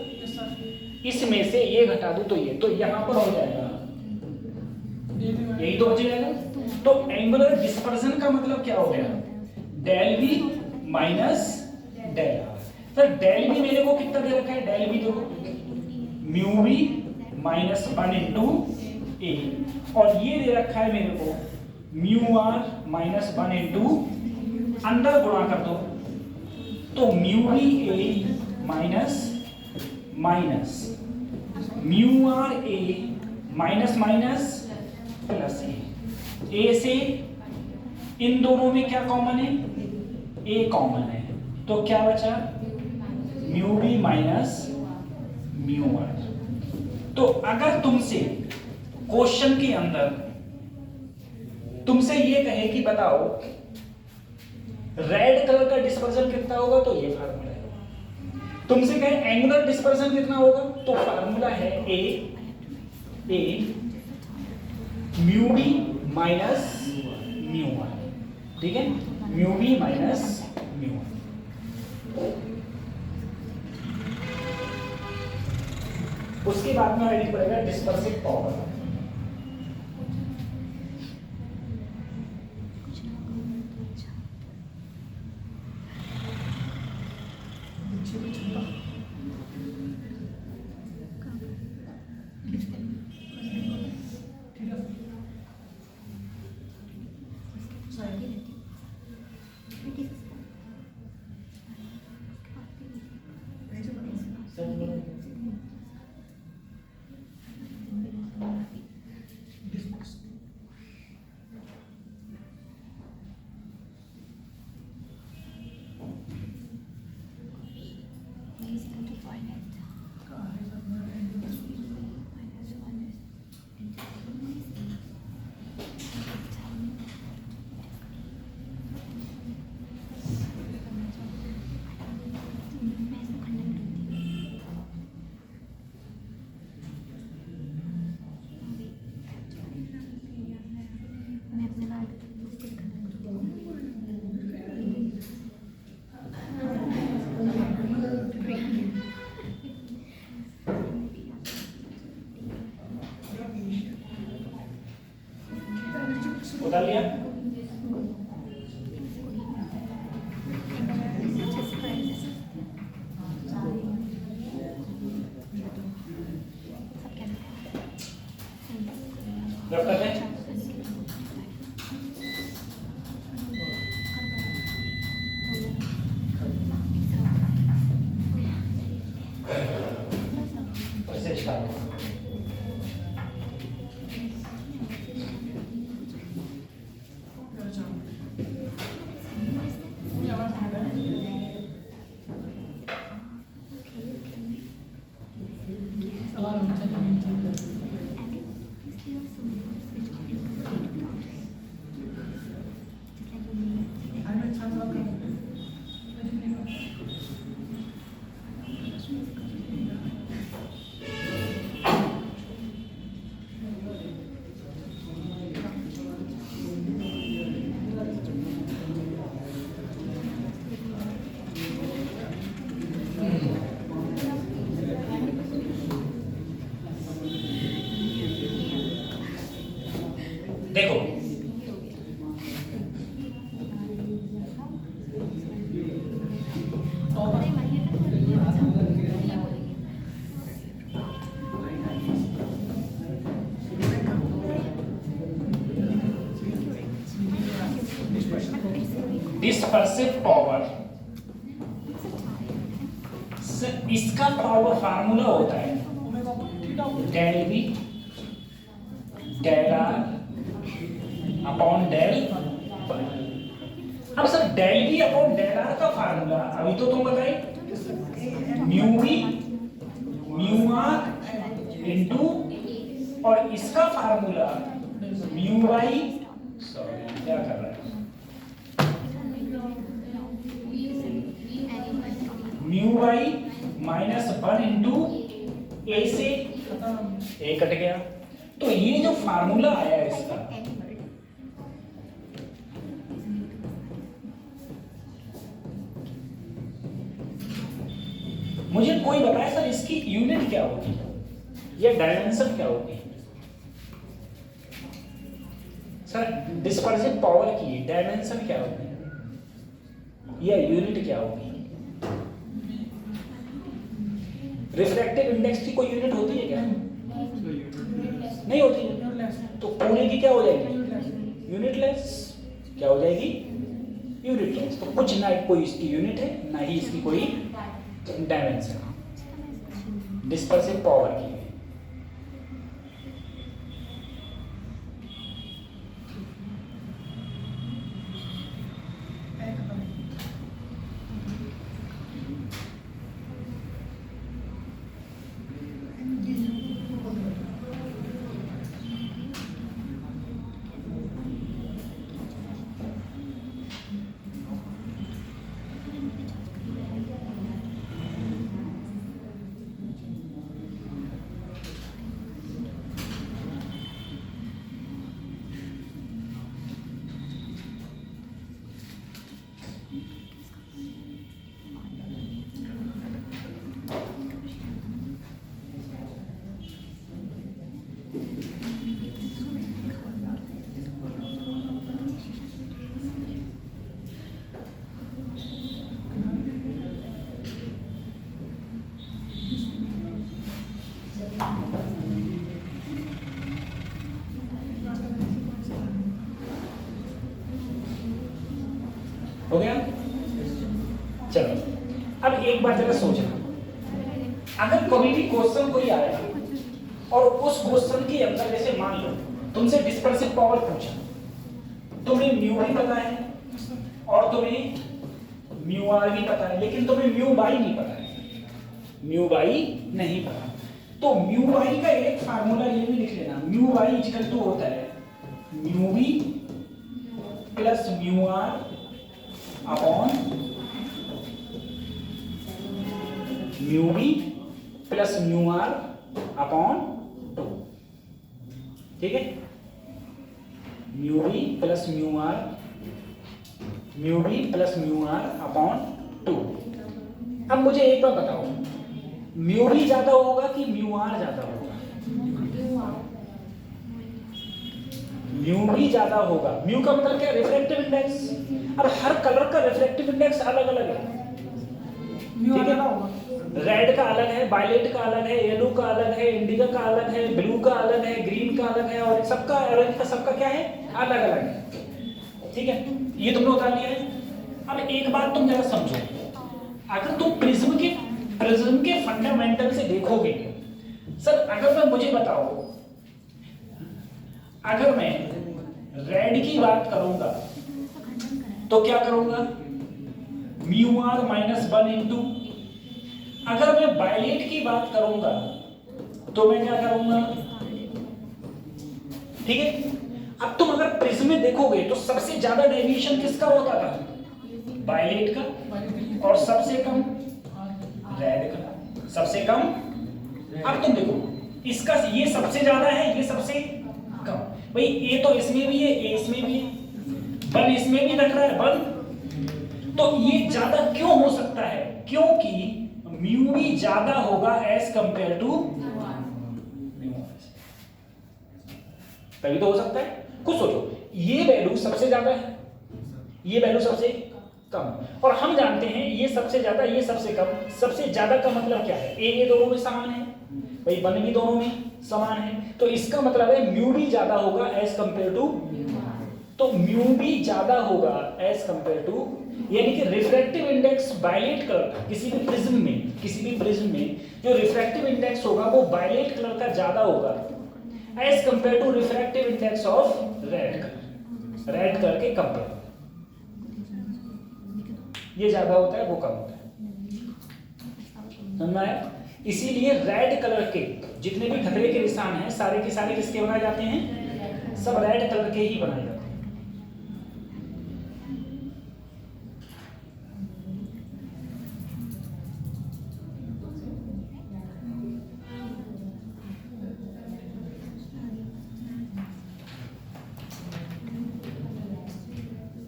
इसमें से ये घटा दूं तो ये, तो यहां पर हो जाएगा यही तो बच जाएगा। तो एंगुलर डिस्पर्जन का मतलब क्या हो गया? Del V minus del R. Sir del V मेरे को कितना दे रखा है? डेल वी देखो mu V minus 1 into A, और ये दे रखा है मेरे को म्यू आर माइनस 1 इंटू, अंदर गुणा कर दो तो mu V A minus minus mu R A minus minus plus A से इन दोनों में क्या कॉमन है? ए कॉमन है, तो क्या बचा? Mu B minus mu R. तो अगर तुमसे क्वेश्चन के अंदर तुमसे ये कहे कि बताओ रेड कलर का डिस्पर्जन कितना होगा, तो ये फार्मूला है। तुमसे कहे एंगुलर डिस्पर्जन कितना होगा, तो फार्मूला है A mu B minus mu R, ठीक है, mu B minus mu R. उसके बाद में आइडिया पड़ेगा डिस्पर्सिव पावर। उतार लिया। रब करते हैं। ऐसे स्टार्ट। देखो डिस्पर्सिव पावर, इसका पावर फार्मूला होता है del V del R upon del. अब sir del V upon del R का फार्मूला अभी तो तुम बताए mu V mu R into, और इसका फार्मूला म्यू वाई, सॉरी क्या कर रहा है, म्यू वाई माइनस 1 इंटू ए से ए कट गया। तो ये जो फार्मूला आया इसका, मुझे कोई बताए सर इसकी यूनिट क्या होगी या डायमेंशन क्या होगी? सर डिस्पर्सिव पावर की डायमेंशन क्या होगी या यूनिट क्या होगी? रिफ्रैक्टिव इंडेक्स की कोई यूनिट होती है क्या? नहीं होती है। तो कोने की क्या हो जाएगी? यूनिटलेस। क्या हो जाएगी? यूनिटलेस। तो कुछ ना कोई इसकी यूनिट है ना ही इसकी कोई डायमेंशन। डिस्पर्सिव पावर की हो गया। चलो अब एक बार जरा सोचना, अगर कभी भी क्वेश्चन कोई आया और उस क्वेश्चन के अंदर जैसे मान लो तुमसे डिस्पर्सिव पावर पूछा, तुम्हें म्यू भी पता है और तुम्हें म्यू आर भी पता है, लेकिन तुम्हें म्यू बाई नहीं पता है, म्यू बाई नहीं पता, तो म्यू बाई का एक फार्मूला ये भी लिख लेना, म्यू बाई इक्वल टू होता है mu B plus mu R upon mu B plus mu R upon 2। ठीक है, mu B plus mu R, mu B plus mu R upon 2। अब मुझे एक बार बताओ, म्यू बी ज्यादा होगा कि म्यू आर ज्यादा होगा? म्यू भी ज्यादा होगा। म्यू का मतलब क्या? Refractive index. अब हर कलर का रिफ्रैक्टिव इंडेक्स अलग अलग है, ठीक है? रेड का अलग है, वायलेट का अलग है, येलो का अलग है, इंडिगो का अलग है, ब्लू का अलग है, ग्रीन का अलग है, और सबका ऑरेंज का सबका क्या है? अलग अलग है, ठीक है? ये तुमने उतार लिया है। अब एक बात तुम जरा समझो, अगर तुम प्रिज्म के फंडामेंटल से देखोगे, सर अगर मैं मुझे बताओ, अगर मैं रेड की बात करूंगा तो क्या करूंगा? Mu R minus 1 into. अगर मैं वायलेट की बात करूंगा तो मैं क्या करूंगा? ठीक है? अब तुम अगर प्रिज्म में देखोगे तो सबसे ज्यादा डेविएशन किसका होता था? वायलेट का, और सबसे कम रेड का, सबसे कम। अब तुम देखो, इसका ये सबसे ज्यादा है, ये सबसे कम। भाई ए तो इसमें भी है, ए इसमें भी है, 1 इसमें भी रख रहा है 1, तो ये ज्यादा क्यों हो सकता है? क्योंकि म्यू भी ज्यादा होगा एज कंपेयर टू म्यू, तभी तो हो सकता है। कुछ सोचो, ये वैल्यू सबसे ज्यादा है, ये वैल्यू सबसे कम, और हम जानते हैं ये सबसे ज्यादा, ये सबसे कम। सबसे ज्यादा का मतलब क्या है? ए दोनों में समान है, भाई 1 भी दोनों में समान है, तो इसका मतलब है म्यू भी ज्यादा होगा एज कंपेयर टू। तो म्यू भी ज्यादा होगा एज कंपेयर टू, यानी कि रिफ्रैक्टिव इंडेक्स वायलेट कलर का किसी भी प्रिज्म में जो रिफ्रैक्टिव इंडेक्स होगा वो वायलेट कलर का ज्यादा होगा as compare to refractive index of red colour के कंपेयर। ये ज्यादा होता है, वो कम होता है, समझ आया? इसीलिए रेड कलर के जितने भी खतरे के निशान हैं सारे के सारे किसके बनाए जाते हैं? सब रेड कलर के ही बनाए जाते हैं।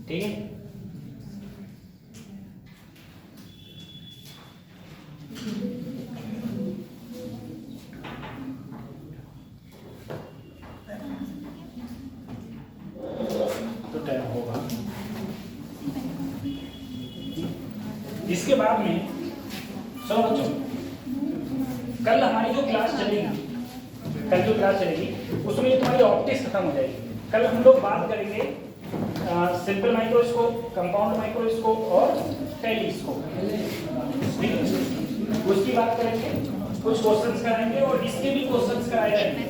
ठीक है? तो टाइम होगा। इसके बाद में चलो बच्चों, कल हमारी जो क्लास चलेगी, उसमें तुम्हारी ऑप्टिक्स खत्म हो जाएगी। कल हम लोग बात करेंगे सिंपल माइक्रोस्कोप, कंपाउंड माइक्रोस्कोप और टेलीस्कोप, उसकी बात करेंगे, कुछ क्वेश्चंस कराएंगे और इसके भी क्वेश्चंस कराए जाएंगे।